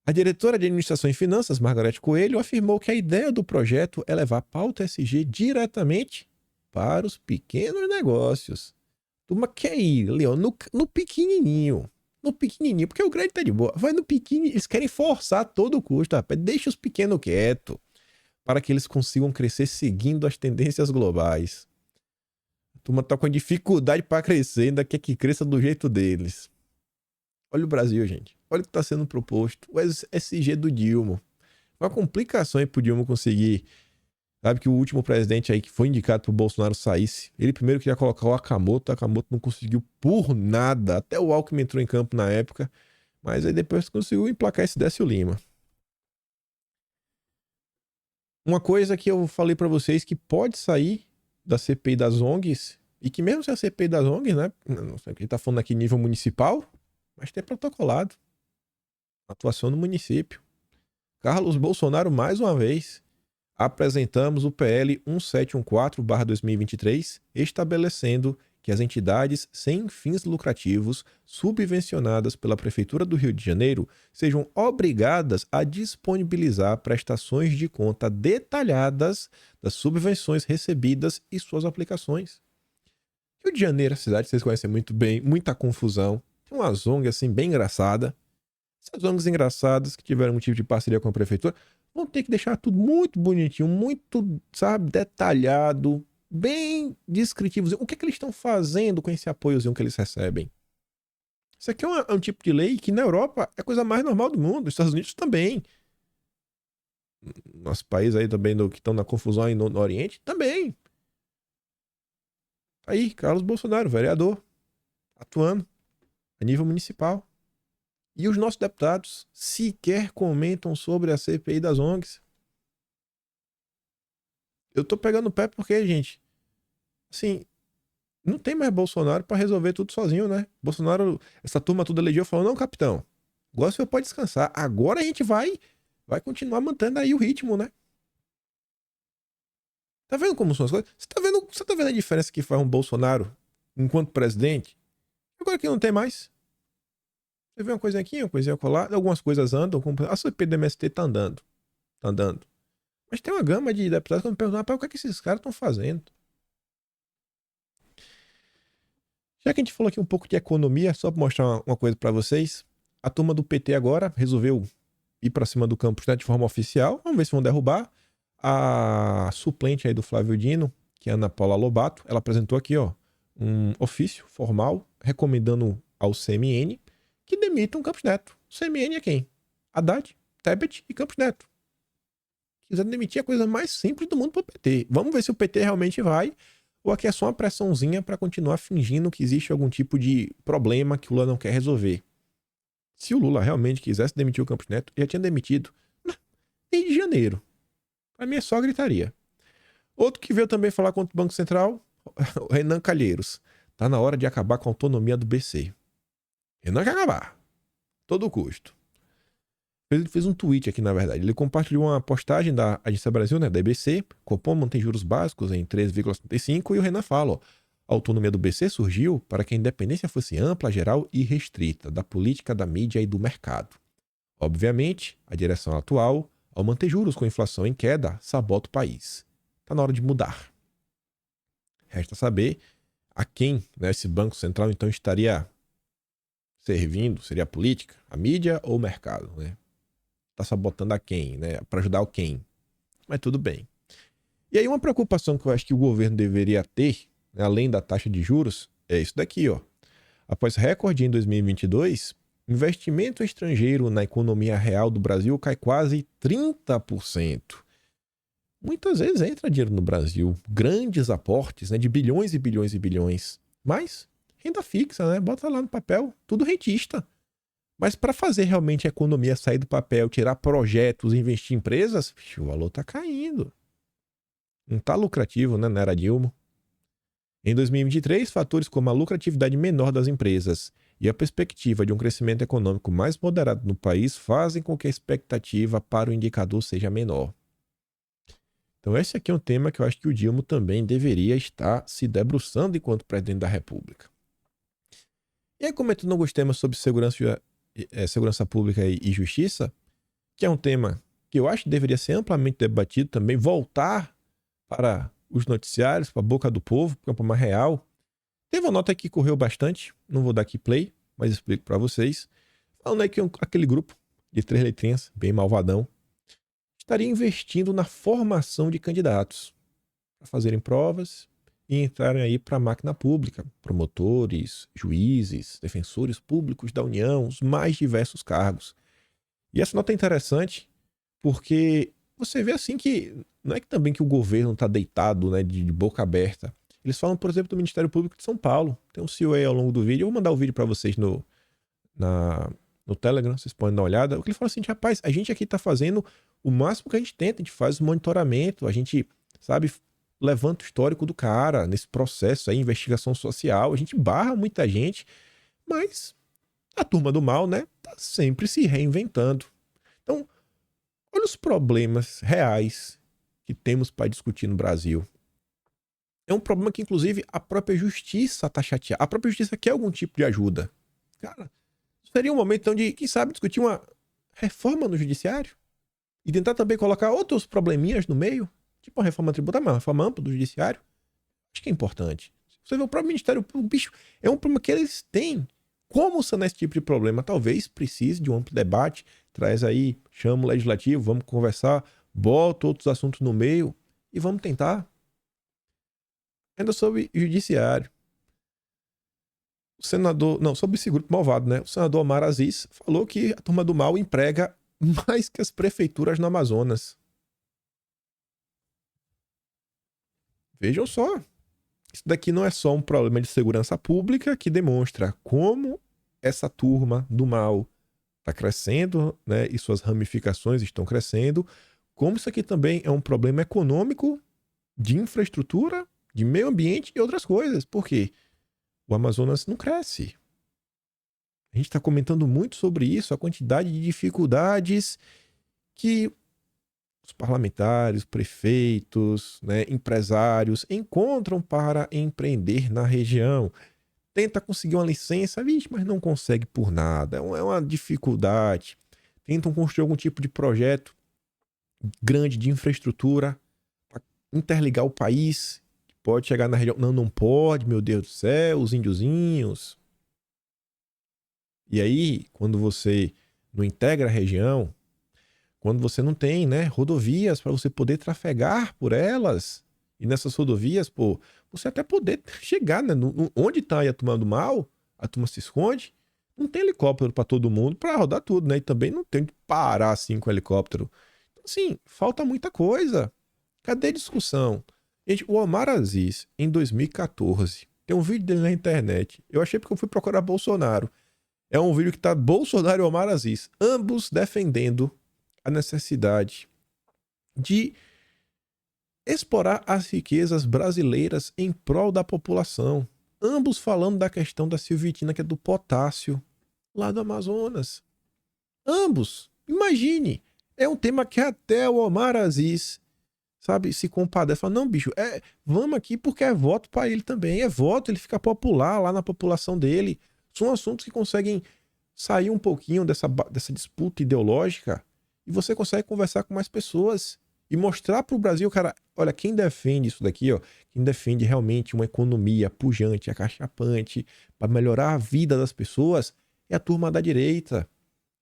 A diretora de Administração e Finanças, Margarete Coelho, afirmou que a ideia do projeto é levar a pauta SG diretamente para os pequenos negócios. Turma quer ir, Leon, no pequenininho. No pequenininho, porque o grande tá de boa. Vai no pequenininho, eles querem forçar a todo custo, rapaz. Deixa os pequenos quietos, para que eles consigam crescer seguindo as tendências globais. A turma tá com dificuldade para crescer, ainda quer que cresça do jeito deles. Olha o Brasil, gente. Olha o que tá sendo proposto. O SG do Dilma. Uma complicação aí pro Dilma conseguir. Sabe que o último presidente aí que foi indicado pro Bolsonaro saísse, ele primeiro queria colocar o Akamoto não conseguiu por nada. Até o Alckmin entrou em campo na época, mas aí depois conseguiu emplacar esse Décio Lima. Uma coisa que eu falei pra vocês que pode sair da CPI das ONGs, e que mesmo se a CPI das ONGs, né, não sei, a gente tá falando aqui nível municipal, mas tem protocolado. Atuação no município. Carlos Bolsonaro mais uma vez. Apresentamos o PL 1714/2023, estabelecendo que as entidades sem fins lucrativos subvencionadas pela Prefeitura do Rio de Janeiro sejam obrigadas a disponibilizar prestações de conta detalhadas das subvenções recebidas e suas aplicações. Rio de Janeiro, a cidade, vocês conhecem muito bem, muita confusão. Tem umas ONGs assim bem engraçadas. Essas ONGs engraçadas que tiveram um tipo de parceria com a Prefeitura vão ter que deixar tudo muito bonitinho, muito, sabe, detalhado, bem descritivo. O que é que eles estão fazendo com esse apoiozinho que eles recebem? Isso aqui é um tipo de lei que na Europa é a coisa mais normal do mundo, nos Estados Unidos também. Nosso país aí também, que estão na confusão aí no Oriente, também. Aí, Carlos Bolsonaro, vereador, atuando a nível municipal. E os nossos deputados sequer comentam sobre a CPI das ONGs. Eu tô pegando o pé porque, gente, assim, não tem mais Bolsonaro pra resolver tudo sozinho, né? Bolsonaro, essa turma toda elegeu, falou, não, capitão, agora o senhor pode descansar. Agora a gente vai continuar mantendo aí o ritmo, né? Tá vendo como são as coisas? Você tá vendo a diferença que faz um Bolsonaro enquanto presidente? Agora que não tem mais. Você vê uma coisinha aqui, uma coisinha colar, algumas coisas andam, como a CPI do MST tá andando. Tá andando. Mas tem uma gama de deputados que me perguntam, o que é que esses caras estão fazendo? Já que a gente falou aqui um pouco de economia, só para mostrar uma coisa para vocês, a turma do PT agora resolveu ir para cima do campus, né, de forma oficial. Vamos ver se vão derrubar. A suplente aí do Flávio Dino, que é a Ana Paula Lobato, ela apresentou aqui, ó, um ofício formal recomendando ao CMN que demitam Campos Neto. O CMN é quem? Haddad, Tebet e Campos Neto. Quiser demitir a coisa mais simples do mundo pro PT. Vamos ver se o PT realmente vai, ou aqui é só uma pressãozinha para continuar fingindo que existe algum tipo de problema que o Lula não quer resolver. Se o Lula realmente quisesse demitir o Campos Neto, já tinha demitido desde janeiro. Pra mim é só gritaria. Outro que veio também falar contra o Banco Central, o Renan Calheiros. Tá na hora de acabar com a autonomia do BC. Renan quer acabar. Todo custo. Ele fez um tweet aqui, na verdade. Ele compartilhou uma postagem da Agência Brasil, né, da EBC. Copom mantém juros básicos em 3,75 e o Renan fala, ó, a autonomia do BC surgiu para que a independência fosse ampla, geral e restrita da política, da mídia e do mercado. Obviamente, a direção atual, ao manter juros com inflação em queda, sabota o país. Está na hora de mudar. Resta saber a quem, né, esse Banco Central então estaria servindo, seria a política, a mídia ou o mercado, né? Está sabotando a quem, né? Para ajudar o quem. Mas tudo bem. E aí uma preocupação que eu acho que o governo deveria ter, né, além da taxa de juros, é isso daqui, ó. Após recorde em 2022, investimento estrangeiro na economia real do Brasil cai quase 30%. Muitas vezes entra dinheiro no Brasil, grandes aportes, né, de bilhões e bilhões e bilhões. Mas renda fixa, né? Bota lá no papel, tudo rentista. Mas para fazer realmente a economia sair do papel, tirar projetos, investir em empresas, o valor está caindo. Não está lucrativo, né, na era Dilma. Em 2023, fatores como a lucratividade menor das empresas e a perspectiva de um crescimento econômico mais moderado no país fazem com que a expectativa para o indicador seja menor. Então esse aqui é um tema que eu acho que o Dilma também deveria estar se debruçando enquanto presidente da República. E aí, comentando alguns temas sobre segurança pública e justiça, que é um tema que eu acho que deveria ser amplamente debatido também, voltar para os noticiários, para a boca do povo, para o campo mais real. Teve uma nota que correu bastante, não vou dar aqui play, mas explico para vocês. Falando aí que aquele grupo de 3 letrinhas, bem malvadão, estaria investindo na formação de candidatos para fazerem provas e entrarem aí para a máquina pública, promotores, juízes, defensores públicos da União, os mais diversos cargos. E essa nota é interessante porque você vê assim que não é que também que o governo está deitado, né, de boca aberta. Eles falam, por exemplo, do Ministério Público de São Paulo. Tem um CEO aí ao longo do vídeo. Eu vou mandar o vídeo para vocês no Telegram, vocês podem dar uma olhada. O que ele fala assim, rapaz, a gente aqui está fazendo o máximo que a gente tenta, a gente faz o monitoramento, a gente, sabe, levanta o histórico do cara nesse processo aí, investigação social, a gente barra muita gente, mas a turma do mal, né, tá sempre se reinventando. Então, olha os problemas reais que temos para discutir no Brasil. É um problema que, inclusive, a própria justiça está chateada. A própria justiça quer algum tipo de ajuda. Cara, seria um momento então de, quem sabe, discutir uma reforma no judiciário e tentar também colocar outros probleminhas no meio, tipo uma reforma tributária, uma reforma ampla do judiciário. Acho que é importante. Você vê o próprio Ministério Público, bicho, é um problema que eles têm. Como sanar esse tipo de problema? Talvez precise de um amplo debate. Traz aí, chama o legislativo, vamos conversar, bota outros assuntos no meio e vamos tentar. Ainda sobre judiciário. O senador, não, sobre esse grupo malvado, né? O senador Omar Aziz falou que a turma do mal emprega mais que as prefeituras no Amazonas. Vejam só. Isso daqui não é só um problema de segurança pública que demonstra como essa turma do mal está crescendo, né? E suas ramificações estão crescendo. Como isso aqui também é um problema econômico, de infraestrutura, de meio ambiente e outras coisas. Por quê? O Amazonas não cresce. A gente está comentando muito sobre isso, a quantidade de dificuldades que os parlamentares, prefeitos, né, empresários encontram para empreender na região. Tenta conseguir uma licença, vixe, mas não consegue por nada. É uma dificuldade. Tentam construir algum tipo de projeto grande de infraestrutura para interligar o país. Pode chegar na região. Não, não pode, meu Deus do céu, os índiozinhos. E aí, quando você não integra a região, quando você não tem, né, rodovias para você poder trafegar por elas, e nessas rodovias, pô, você até poder chegar, né, onde está a turma do mal, a turma se esconde, não tem helicóptero para todo mundo para rodar tudo, né, e também não tem de parar assim com o helicóptero. Então, assim, falta muita coisa. Cadê a discussão? Gente, o Omar Aziz, em 2014, tem um vídeo dele na internet. Eu achei porque eu fui procurar Bolsonaro. É um vídeo que tá Bolsonaro e Omar Aziz, ambos defendendo a necessidade de explorar as riquezas brasileiras em prol da população. Ambos falando da questão da silvitina, que é do potássio, lá do Amazonas. Ambos. Imagine. É um tema que até o Omar Aziz, sabe, se compadece. Fala, não, bicho, vamos aqui porque é voto para ele também. É voto, ele fica popular lá na população dele. São assuntos que conseguem sair um pouquinho dessa disputa ideológica e você consegue conversar com mais pessoas e mostrar para o Brasil, cara, olha, quem defende isso daqui, ó, quem defende realmente uma economia pujante, acachapante, para melhorar a vida das pessoas, é a turma da direita.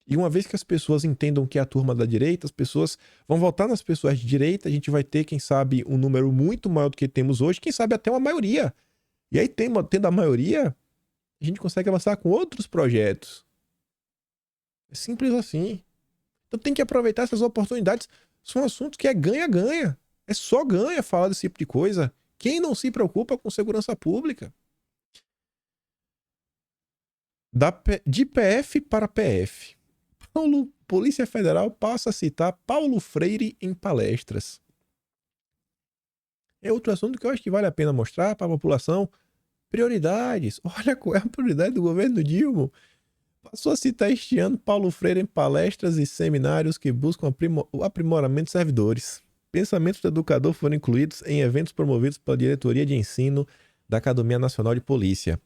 E uma vez que as pessoas entendam que é a turma da direita, as pessoas vão votar nas pessoas de direita, a gente vai ter, quem sabe, um número muito maior do que temos hoje, quem sabe até uma maioria. E aí, tendo a maioria, a gente consegue avançar com outros projetos. É simples assim. Então tem que aproveitar essas oportunidades. São assuntos que é ganha-ganha. É só ganha falar desse tipo de coisa. Quem não se preocupa com segurança pública? De PF para PF. Polícia Federal passa a citar Paulo Freire em palestras. É outro assunto que eu acho que vale a pena mostrar para a população. Prioridades. Olha qual é a prioridade do governo Dilma. Passou a citar este ano Paulo Freire em palestras e seminários que buscam o aprimoramento de servidores. Pensamentos do educador foram incluídos em eventos promovidos pela Diretoria de Ensino da Academia Nacional de Polícia.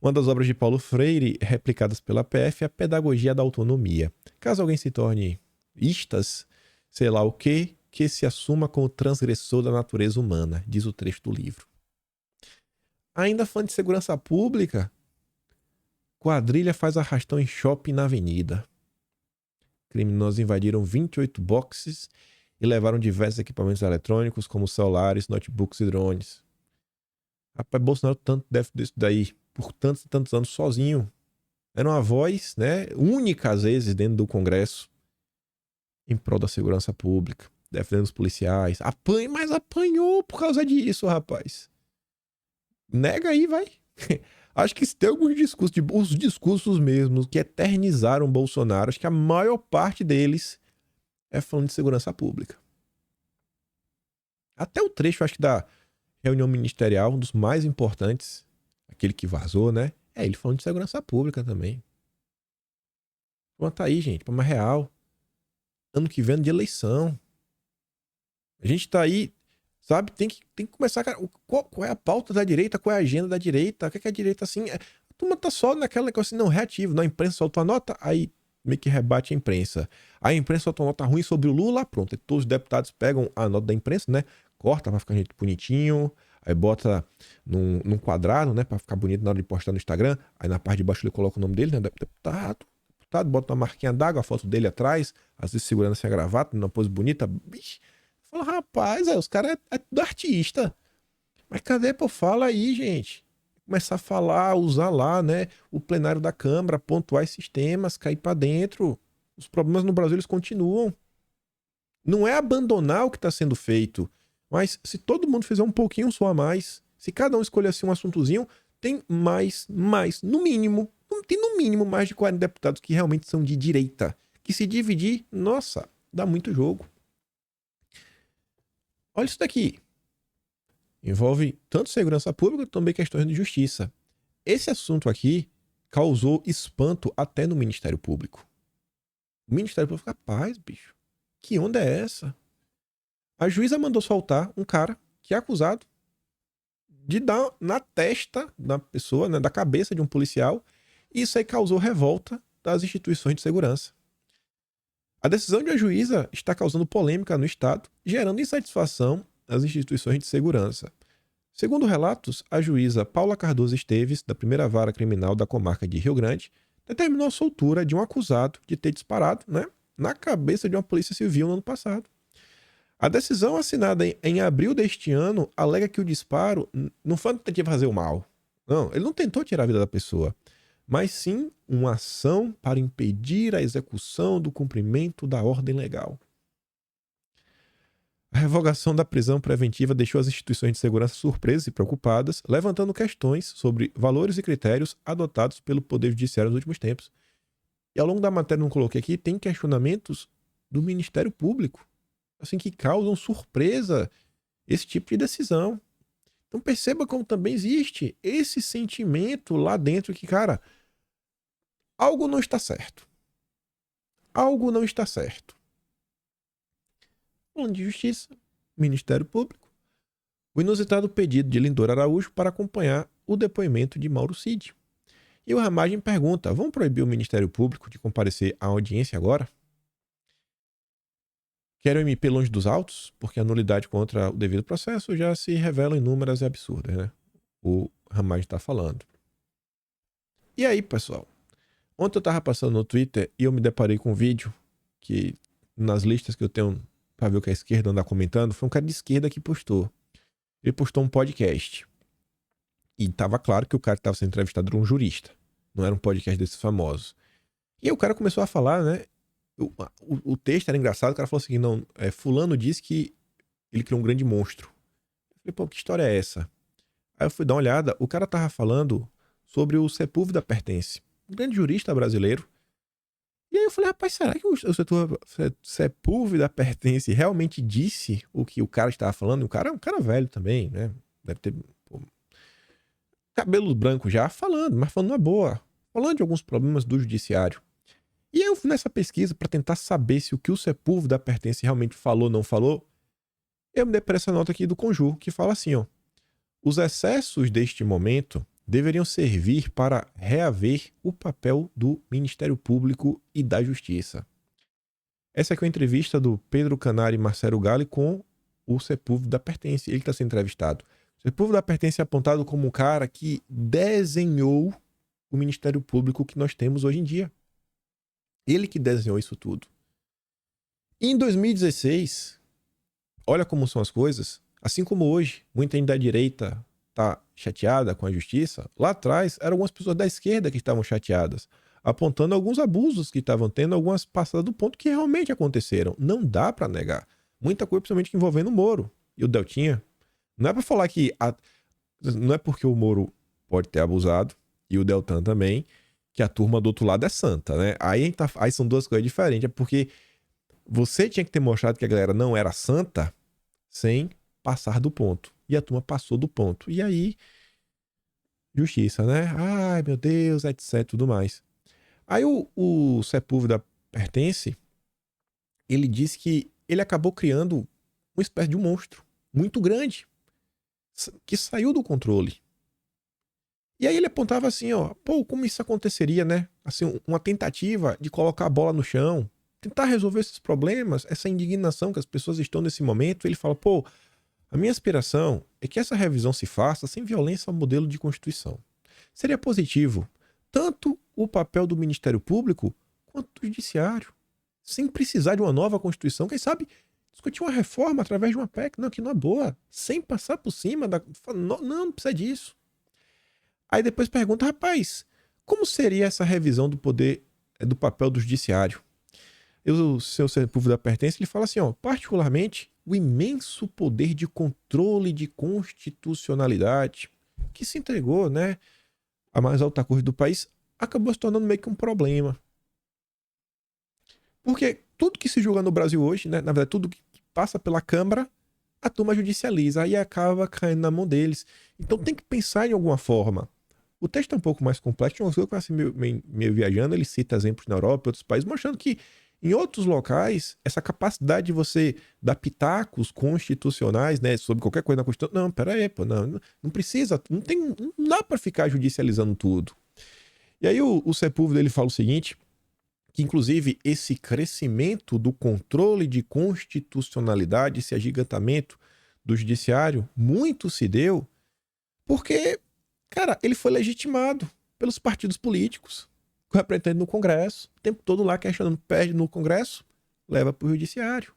Uma das obras de Paulo Freire, replicadas pela PF, é a Pedagogia da Autonomia. Caso alguém se torne istas, sei lá o que se assuma como transgressor da natureza humana, diz o trecho do livro. Ainda fã de segurança pública, quadrilha faz arrastão em shopping na avenida. Criminosos invadiram 28 boxes e levaram diversos equipamentos eletrônicos, como celulares, notebooks e drones. Rapaz, Bolsonaro tanto deve disso daí por tantos e tantos anos sozinho. Era uma voz, né, única às vezes dentro do Congresso em prol da segurança pública, defendendo os policiais. Mas apanhou por causa disso, rapaz. Nega aí, vai. Acho que se tem alguns discursos, os discursos mesmos que eternizaram Bolsonaro, acho que a maior parte deles é falando de segurança pública. Até o trecho, acho que da reunião ministerial, um dos mais importantes, aquele que vazou, né? É ele falando de segurança pública também. Pronto, tá aí, gente, problema real. Ano que vem, ano de eleição. A gente tá aí, sabe? Tem que começar, cara. Qual é a pauta da direita? Qual é a agenda da direita? O que é a direita assim? A turma tá só naquela negócio assim, não, reativo. Não, a imprensa solta uma nota, aí meio que rebate a imprensa. A imprensa solta uma nota ruim sobre o Lula, pronto. E todos os deputados pegam a nota da imprensa, né? Corta pra ficar gente bonitinho. Aí bota num quadrado, né? Pra ficar bonito na hora de postar no Instagram. Aí na parte de baixo ele coloca o nome dele, né? Deputado. Bota uma marquinha d'água, a foto dele atrás. Às vezes segurando sem a gravata, numa pose bonita. Bicho. Fala, rapaz, os caras é tudo artista. Mas cadê, pô? Fala aí, gente. Começar a falar, usar lá, né? O plenário da Câmara, pontuar esses temas, cair pra dentro. Os problemas no Brasil, eles continuam. Não é abandonar o que está sendo feito. Mas se todo mundo fizer um pouquinho só a mais, se cada um escolher assim um assuntozinho, tem no mínimo, tem no mínimo mais de 40 deputados que realmente são de direita. Que se dividir, nossa, dá muito jogo. Olha isso daqui. Envolve tanto segurança pública quanto também questões de justiça. Esse assunto aqui causou espanto até no Ministério Público. O Ministério Público, rapaz, bicho, que onda é essa? A juíza mandou soltar um cara que é acusado de dar na testa da pessoa, né, da cabeça de um policial, e isso aí causou revolta das instituições de segurança. A decisão de a juíza está causando polêmica no Estado, gerando insatisfação nas instituições de segurança. Segundo relatos, a juíza Paula Cardoso Esteves, da primeira vara criminal da comarca de Rio Grande, determinou a soltura de um acusado de ter disparado, né, na cabeça de uma polícia civil no ano passado. A decisão assinada em abril deste ano alega que o disparo não foi uma tentativa de fazer o mal. Não, ele não tentou tirar a vida da pessoa, mas sim uma ação para impedir a execução do cumprimento da ordem legal. A revogação da prisão preventiva deixou as instituições de segurança surpresas e preocupadas, levantando questões sobre valores e critérios adotados pelo Poder Judiciário nos últimos tempos. E ao longo da matéria, não coloquei aqui, tem questionamentos do Ministério Público, assim, que causam surpresa esse tipo de decisão. Então perceba como também existe esse sentimento lá dentro que, cara, algo não está certo. Algo não está certo. Falando de justiça, Ministério Público, o inusitado pedido de Lindor Araújo para acompanhar o depoimento de Mauro Cid. E o Ramagem pergunta, vão proibir o Ministério Público de comparecer à audiência agora? Querem o MP longe dos autos? Porque a nulidade contra o devido processo já se revela inúmeras e absurdas, né? O Ramagem está falando. E aí, pessoal? Ontem eu estava passando no Twitter e eu me deparei com um vídeo que, nas listas que eu tenho para ver o que a esquerda anda comentando, foi um cara de esquerda que postou. Ele postou um podcast. E estava claro que o cara que estava sendo entrevistado era um jurista. Não era um podcast desses famosos. E aí o cara começou a falar, né? O texto era engraçado. O cara falou assim, não, fulano disse que ele criou um grande monstro. Eu falei, pô, que história é essa? Aí eu fui dar uma olhada. O cara tava falando sobre o Sepúlveda Pertence. Um grande jurista brasileiro. E aí eu falei, rapaz, será que o Sepúlveda Pertence realmente disse o que o cara estava falando? O cara é um cara velho também, né? Deve ter cabelo branco já, falando, mas falando uma boa. Falando de alguns problemas do judiciário. E eu fui nessa pesquisa para tentar saber se o que o Sepúlveda Pertence realmente falou ou não falou. Eu me dei para essa nota aqui do Conjur, que fala assim, ó. Os excessos deste momento deveriam servir para reaver o papel do Ministério Público e da Justiça. Essa aqui é uma entrevista do Pedro Canari e Marcelo Galli com o Sepúlveda Pertence. Ele está sendo entrevistado. O Sepúlveda Pertence é apontado como um cara que desenhou o Ministério Público que nós temos hoje em dia. Ele que desenhou isso tudo. E em 2016, olha como são as coisas, assim como hoje, muita gente da direita está chateada com a justiça, lá atrás eram algumas pessoas da esquerda que estavam chateadas, apontando alguns abusos que estavam tendo, algumas passadas do ponto que realmente aconteceram. Não dá para negar. Muita coisa, principalmente envolvendo o Moro e o Deltinha. Não é para falar que... Não é porque o Moro pode ter abusado, e o Deltan também, que a turma do outro lado é santa, né? Aí são duas coisas diferentes. É porque você tinha que ter mostrado que a galera não era santa sem passar do ponto. E a turma passou do ponto. E aí, justiça, né? Ai, meu Deus, etc, tudo mais. Aí o Sepúlveda Pertence, ele disse que ele acabou criando uma espécie de um monstro muito grande, que saiu do controle. E aí ele apontava assim, ó, pô, como isso aconteceria, né? Assim, uma tentativa de colocar a bola no chão, tentar resolver esses problemas, essa indignação que as pessoas estão nesse momento. Ele fala, pô, a minha aspiração é que essa revisão se faça sem violência ao modelo de Constituição. Seria positivo tanto o papel do Ministério Público quanto do Judiciário, sem precisar de uma nova Constituição. Quem sabe discutir uma reforma através de uma PEC, não, que não é boa, sem passar por cima da... Não precisa disso. Aí depois pergunta, rapaz, como seria essa revisão do poder, do papel do judiciário? E o seu Sepúlveda Pertence, ele fala assim, ó, particularmente, o imenso poder de controle de constitucionalidade que se entregou, né, à mais alta corte do país, acabou se tornando meio que um problema. Porque tudo que se julga no Brasil hoje, né, na verdade, tudo que passa pela Câmara, a turma judicializa, aí acaba caindo na mão deles. Então tem que pensar em alguma forma. O texto é um pouco mais complexo, eu conheço meio viajando, ele cita exemplos na Europa e outros países, mostrando que em outros locais, essa capacidade de você dar pitacos constitucionais, né, sobre qualquer coisa na Constituição, não, peraí, pô, não precisa, não dá para ficar judicializando tudo. E aí o Sepúlveda, ele fala o seguinte, que inclusive esse crescimento do controle de constitucionalidade, esse agigantamento do judiciário, muito se deu porque, cara, ele foi legitimado pelos partidos políticos, representando no Congresso, o tempo todo lá questionando, perde no Congresso, leva para o Judiciário.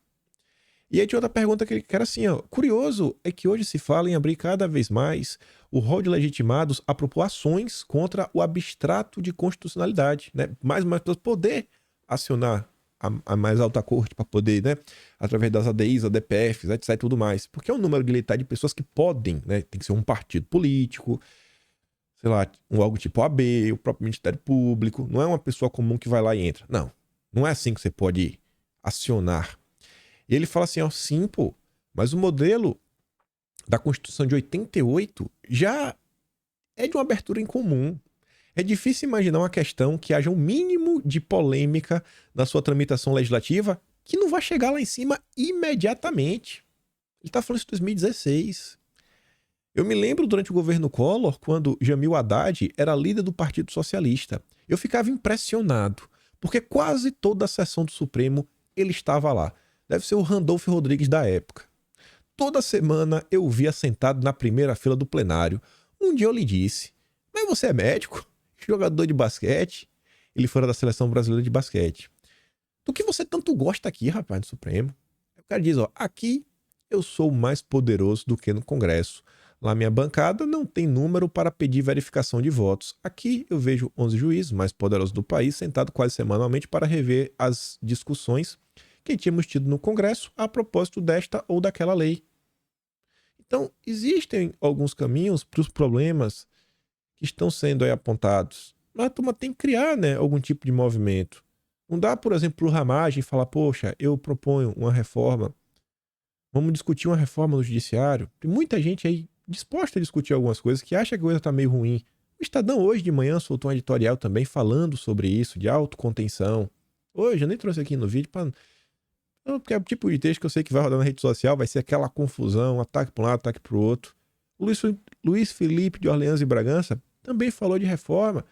E aí tinha outra pergunta que era assim, ó, curioso é que hoje se fala em abrir cada vez mais o rol de legitimados a propor ações contra o abstrato de constitucionalidade, né? Mais pessoas poder acionar a mais alta corte para poder, né, através das ADIs, ADPFs, etc e tudo mais. Porque é um número limitado de pessoas que podem, né, tem que ser um partido político, sei lá, algo tipo AB, o próprio Ministério Público, não é uma pessoa comum que vai lá e entra. Não, não é assim que você pode acionar. E ele fala assim, ó, sim, pô, mas o modelo da Constituição de 88 já é de uma abertura em comum. É difícil imaginar uma questão que haja um mínimo de polêmica na sua tramitação legislativa que não vai chegar lá em cima imediatamente. Ele está falando isso em 2016. Eu me lembro durante o governo Collor, quando Jamil Haddad era líder do Partido Socialista. Eu ficava impressionado, porque quase toda a sessão do Supremo ele estava lá. Deve ser o Randolph Rodrigues da época. Toda semana eu o via sentado na primeira fila do plenário. Um dia eu lhe disse, mas você é médico? Jogador de basquete? Ele fora da seleção brasileira de basquete. Do que você tanto gosta aqui, rapaz, no Supremo? O cara diz, ó, aqui eu sou mais poderoso do que no Congresso. Lá minha bancada não tem número para pedir verificação de votos. Aqui eu vejo 11 juízes mais poderosos do país sentados quase semanalmente para rever as discussões que tínhamos tido no Congresso a propósito desta ou daquela lei. Então, existem alguns caminhos para os problemas que estão sendo aí apontados. Mas a turma tem que criar, né, algum tipo de movimento. Não dá, por exemplo, para o Ramagem falar, poxa, eu proponho uma reforma, vamos discutir uma reforma no judiciário. Tem muita gente aí disposta a discutir algumas coisas que acha que a coisa está meio ruim. O Estadão hoje de manhã soltou um editorial também falando sobre isso, de autocontenção. Hoje, eu nem trouxe aqui no vídeo para... Porque é o tipo de texto que eu sei que vai rodar na rede social, vai ser aquela confusão, ataque para um lado, ataque para o outro. O Luiz Felipe de Orleans e Bragança também falou de reforma,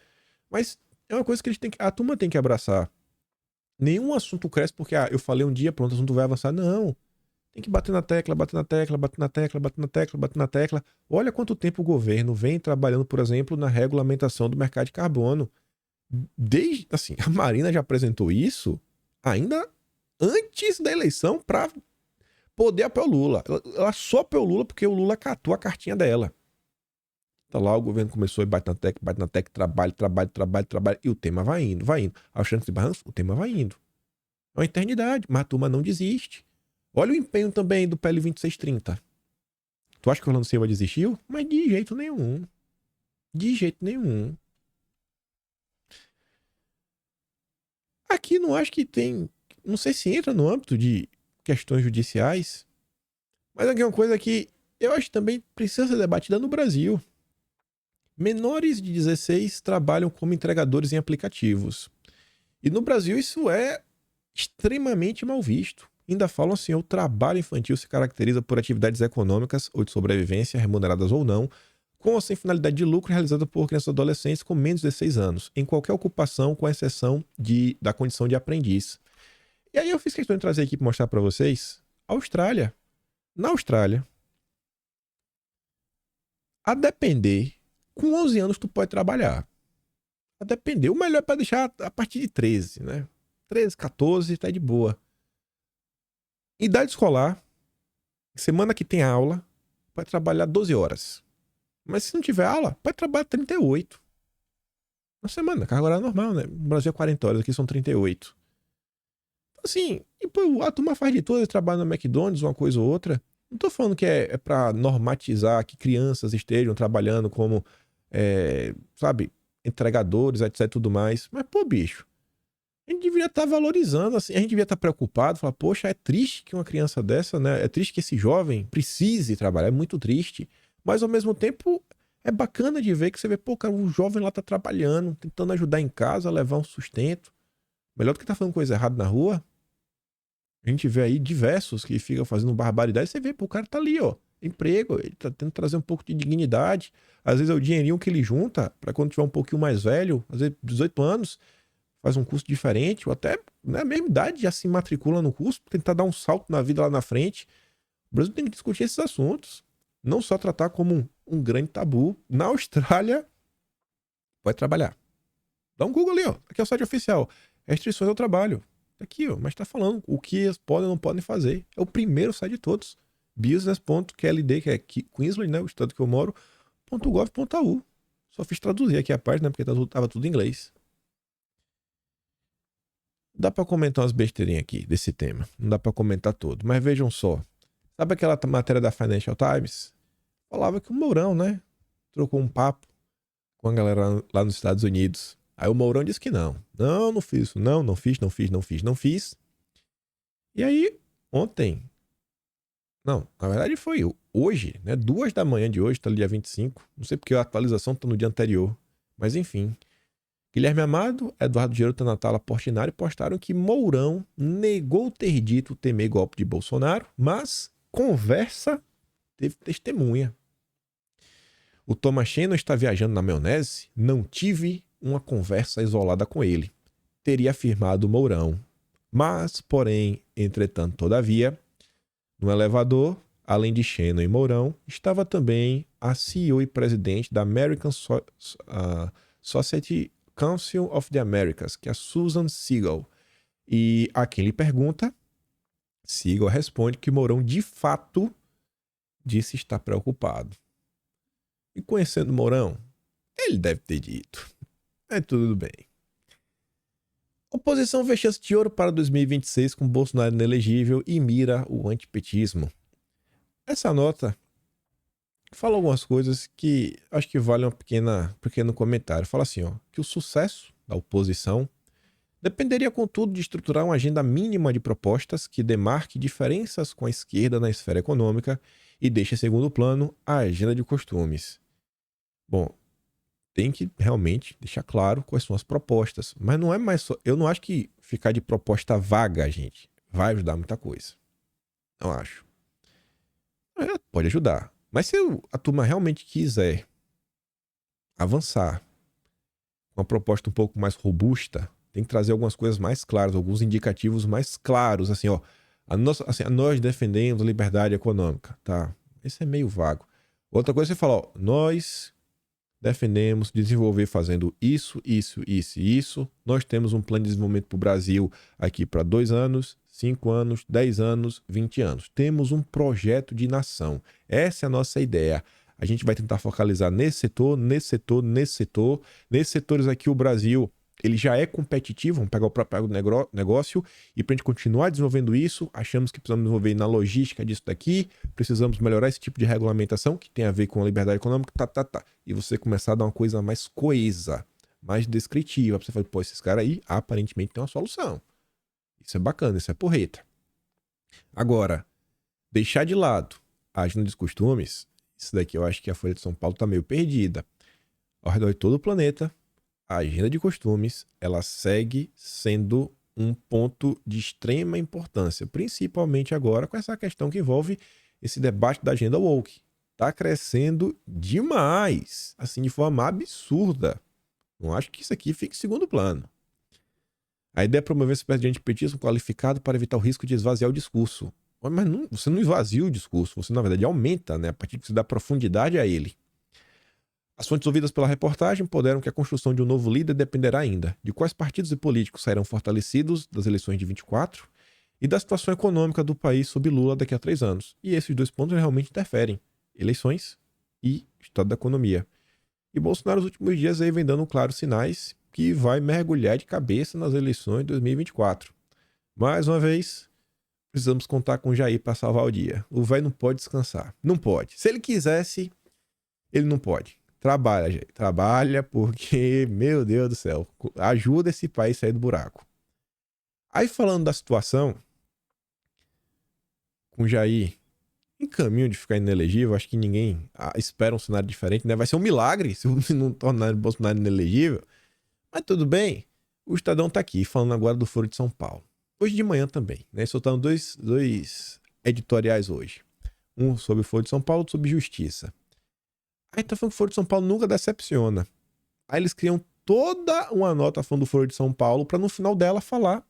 mas é uma coisa que a turma tem que abraçar. Nenhum assunto cresce porque, eu falei um dia, pronto, o assunto vai avançar. Não. Tem que bater na tecla, bater na tecla, bater na tecla, bater na tecla, bater na tecla. Olha quanto tempo o governo vem trabalhando, por exemplo, na regulamentação do mercado de carbono. Desde, assim, a Marina já apresentou isso ainda antes da eleição para poder apoiar o Lula. Ela só apoiou o Lula porque o Lula catou a cartinha dela. Tá lá, o governo começou a bater na tecla, trabalho, e o tema vai indo, vai indo. Aos trancos e barrancos, o tema vai indo. É uma eternidade, mas a turma não desiste. Olha o empenho também do PL 2630. Tu acha que o Orlando Silva desistiu? Mas de jeito nenhum. De jeito nenhum. Aqui não acho que tem... Não sei se entra no âmbito de questões judiciais, mas aqui é uma coisa que eu acho que também precisa ser debatida no Brasil. Menores de 16 trabalham como entregadores em aplicativos. E no Brasil isso é extremamente mal visto. Ainda falam assim, o trabalho infantil se caracteriza por atividades econômicas ou de sobrevivência, remuneradas ou não, com ou sem finalidade de lucro realizada por crianças e adolescentes com menos de 16 anos, em qualquer ocupação, com exceção da condição de aprendiz. E aí eu fiz questão de trazer aqui para mostrar para vocês Austrália. Na Austrália, a depender, com 11 anos tu pode trabalhar. A depender. O melhor é para deixar a partir de 13, né? 13, 14, tá de boa. Idade escolar, semana que tem aula, pode trabalhar 12 horas. Mas se não tiver aula, pode trabalhar 38. Na semana, carga horária normal, né? No Brasil é 40 horas, aqui são 38. Assim, e pô, a turma faz de tudo, trabalha na McDonald's, uma coisa ou outra. Não tô falando que é pra normatizar que crianças estejam trabalhando como, sabe, entregadores, etc e tudo mais. Mas, pô, bicho, a gente deveria estar valorizando, assim, a gente devia estar preocupado, falar, poxa, é triste que uma criança dessa, né, é triste que esse jovem precise trabalhar, é muito triste, mas ao mesmo tempo é bacana de ver que você vê, pô, cara, o jovem lá tá trabalhando, tentando ajudar em casa, levar um sustento, melhor do que tá fazendo coisa errada na rua. A gente vê aí diversos que ficam fazendo barbaridade, você vê, pô, o cara tá ali, ó, emprego, ele tá tentando trazer um pouco de dignidade, às vezes é o dinheirinho que ele junta, pra quando tiver um pouquinho mais velho, às vezes 18 anos, faz um curso diferente, ou até na mesma idade já se matricula no curso, tentar dar um salto na vida lá na frente. O Brasil tem que discutir esses assuntos. Não só tratar como um grande tabu. Na Austrália, pode trabalhar. Dá um Google ali, ó. Aqui é o site oficial. Restrições ao trabalho. Tá aqui, ó. Mas tá falando o que eles podem ou não podem fazer. É o primeiro site de todos. business.qld, que é Queensland, né? O estado que eu moro, .gov.au. Só fiz traduzir aqui a página, porque tava tudo em inglês. Dá pra comentar umas besteirinhas aqui desse tema. Não dá pra comentar todo. Mas vejam só. Sabe aquela matéria da Financial Times? Falava que o Mourão, né? Trocou um papo com a galera lá nos Estados Unidos. Aí o Mourão disse que não. Não, não fiz isso. Não fiz, não fiz, não fiz, não fiz. E aí, ontem... Não, na verdade foi hoje, né? 2 da manhã de hoje, tá no dia 25. Não sei porque a atualização tá no dia anterior. Mas enfim... Guilherme Amado, Eduardo Geroto e Natala Portinari postaram que Mourão negou ter dito temer golpe de Bolsonaro, mas conversa teve testemunha. O Thomas Shannon está viajando na maionese? Não tive uma conversa isolada com ele, teria afirmado Mourão. Mas, porém, entretanto, todavia, no elevador, além de Shannon e Mourão, estava também a CEO e presidente da American Society Council of the Americas, que é a Susan Siegel. E a quem lhe pergunta, Siegel responde que Mourão de fato disse estar preocupado. E conhecendo Mourão, ele deve ter dito. É tudo bem. Oposição vê chance de ouro para 2026 com Bolsonaro inelegível e mira o antipetismo. Essa nota fala algumas coisas que acho que valem um pequeno comentário. Fala assim, ó, que o sucesso da oposição dependeria, contudo, de estruturar uma agenda mínima de propostas que demarque diferenças com a esquerda na esfera econômica e deixe em segundo plano a agenda de costumes. Bom, tem que realmente deixar claro quais são as propostas, mas não é mais só... Eu não acho que ficar de proposta vaga, gente, vai ajudar muita coisa. Não acho. Pode ajudar. Mas se a turma realmente quiser avançar com uma proposta um pouco mais robusta, tem que trazer algumas coisas mais claras, alguns indicativos mais claros, assim, ó. Nós defendemos a liberdade econômica, tá? Isso é meio vago. Outra coisa é você falar, ó, nós defendemos desenvolver fazendo isso, isso, isso e isso. Nós temos um plano de desenvolvimento para o Brasil aqui para 2 anos, 5 anos, 10 anos, 20 anos. Temos um projeto de nação. Essa é a nossa ideia. A gente vai tentar focalizar nesse setor, nesse setor, nesse setor. Nesses setores aqui o Brasil, ele já é competitivo, vamos pegar o próprio negócio, e para a gente continuar desenvolvendo isso, achamos que precisamos desenvolver na logística disso daqui, precisamos melhorar esse tipo de regulamentação que tem a ver com a liberdade econômica, e você começar a dar uma coisa mais coesa, mais descritiva, para você falar, pô, esses caras aí aparentemente tem uma solução. Isso é bacana, isso é porreta. Agora, deixar de lado a agenda dos costumes, isso daqui eu acho que a Folha de São Paulo está meio perdida. Ao redor de todo o planeta, a agenda de costumes, ela segue sendo um ponto de extrema importância, principalmente agora com essa questão que envolve esse debate da agenda woke. Está crescendo demais, assim, de forma absurda. Não acho que isso aqui fique em segundo plano. A ideia é promover esse espécie de antipetismo qualificado para evitar o risco de esvaziar o discurso. Mas você não esvazia o discurso, você na verdade aumenta, né, a partir de você dá profundidade a ele. As fontes ouvidas pela reportagem ponderam que a construção de um novo líder dependerá ainda de quais partidos e políticos sairão fortalecidos das eleições de 24 e da situação econômica do país sob Lula daqui a 3 anos. E esses 2 pontos realmente interferem. Eleições e estado da economia. E Bolsonaro nos últimos dias aí vem dando claros sinais que vai mergulhar de cabeça nas eleições de 2024. Mais uma vez, precisamos contar com o Jair para salvar o dia. O velho não pode descansar. Não pode. Se ele quisesse, ele não pode. Trabalha, gente. Trabalha porque, meu Deus do céu, ajuda esse país a sair do buraco. Aí falando da situação com o Jair em caminho de ficar inelegível, acho que ninguém espera um cenário diferente, né? Vai ser um milagre se não tornar o Bolsonaro inelegível. Mas tudo bem. O Estadão tá aqui falando agora do Foro de São Paulo. Hoje de manhã também, né? Soltaram dois editoriais hoje. Um sobre o Foro de São Paulo, outro sobre justiça. Aí tá falando que o Foro de São Paulo nunca decepciona. Aí eles criam toda uma nota falando do Foro de São Paulo para no final dela falar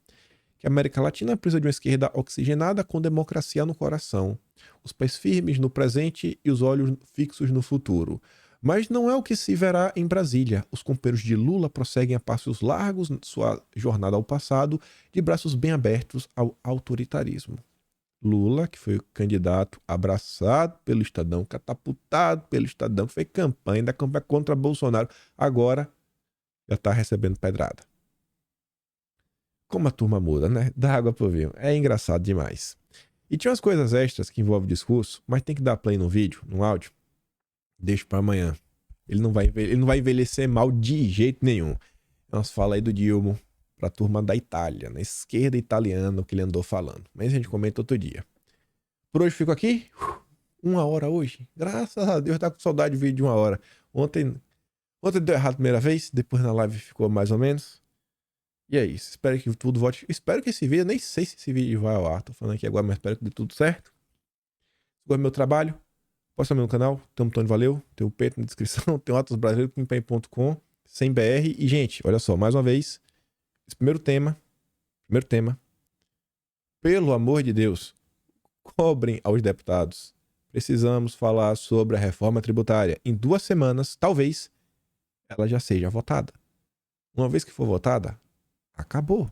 que a América Latina precisa de uma esquerda oxigenada com democracia no coração, os pés firmes no presente e os olhos fixos no futuro. Mas não é o que se verá em Brasília. Os companheiros de Lula prosseguem a passos largos sua jornada ao passado, de braços bem abertos ao autoritarismo. Lula, que foi o candidato abraçado pelo Estadão, catapultado pelo Estadão, fez campanha da campanha contra Bolsonaro, agora já está recebendo pedrada. Como a turma muda, né? Da água pro vinho. É engraçado demais. E tinha umas coisas extras que envolvem discurso, mas tem que dar play no vídeo, no áudio. Deixa pra amanhã. Ele não vai envelhecer mal de jeito nenhum. Nós fala aí do Dilma pra turma da Itália, na esquerda italiana, o que ele andou falando. Mas a gente comenta outro dia. Por hoje fico aqui. 1 hora hoje. Graças a Deus, tá com saudade de vídeo de 1 hora. Ontem deu errado a primeira vez, depois na live ficou mais ou menos. E é isso. Espero que tudo volte. Espero que esse vídeo, eu nem sei se esse vídeo vai ao ar. Tô falando aqui agora, mas espero que dê tudo certo. Se gosta do meu trabalho, posta no meu canal. Tem um botão de valeu, tem o peito na descrição, tem o Atos Brasileiro, pimpem.com, sem BR. E, gente, olha só, mais uma vez, esse primeiro tema, pelo amor de Deus, cobrem aos deputados. Precisamos falar sobre a reforma tributária. Em 2 semanas, talvez, ela já seja votada. Uma vez que for votada, acabou.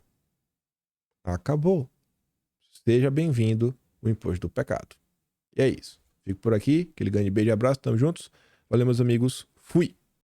Acabou. Seja bem-vindo o imposto do pecado. E é isso. Fico por aqui. Aquele grande beijo e abraço. Tamo juntos. Valeu, meus amigos. Fui.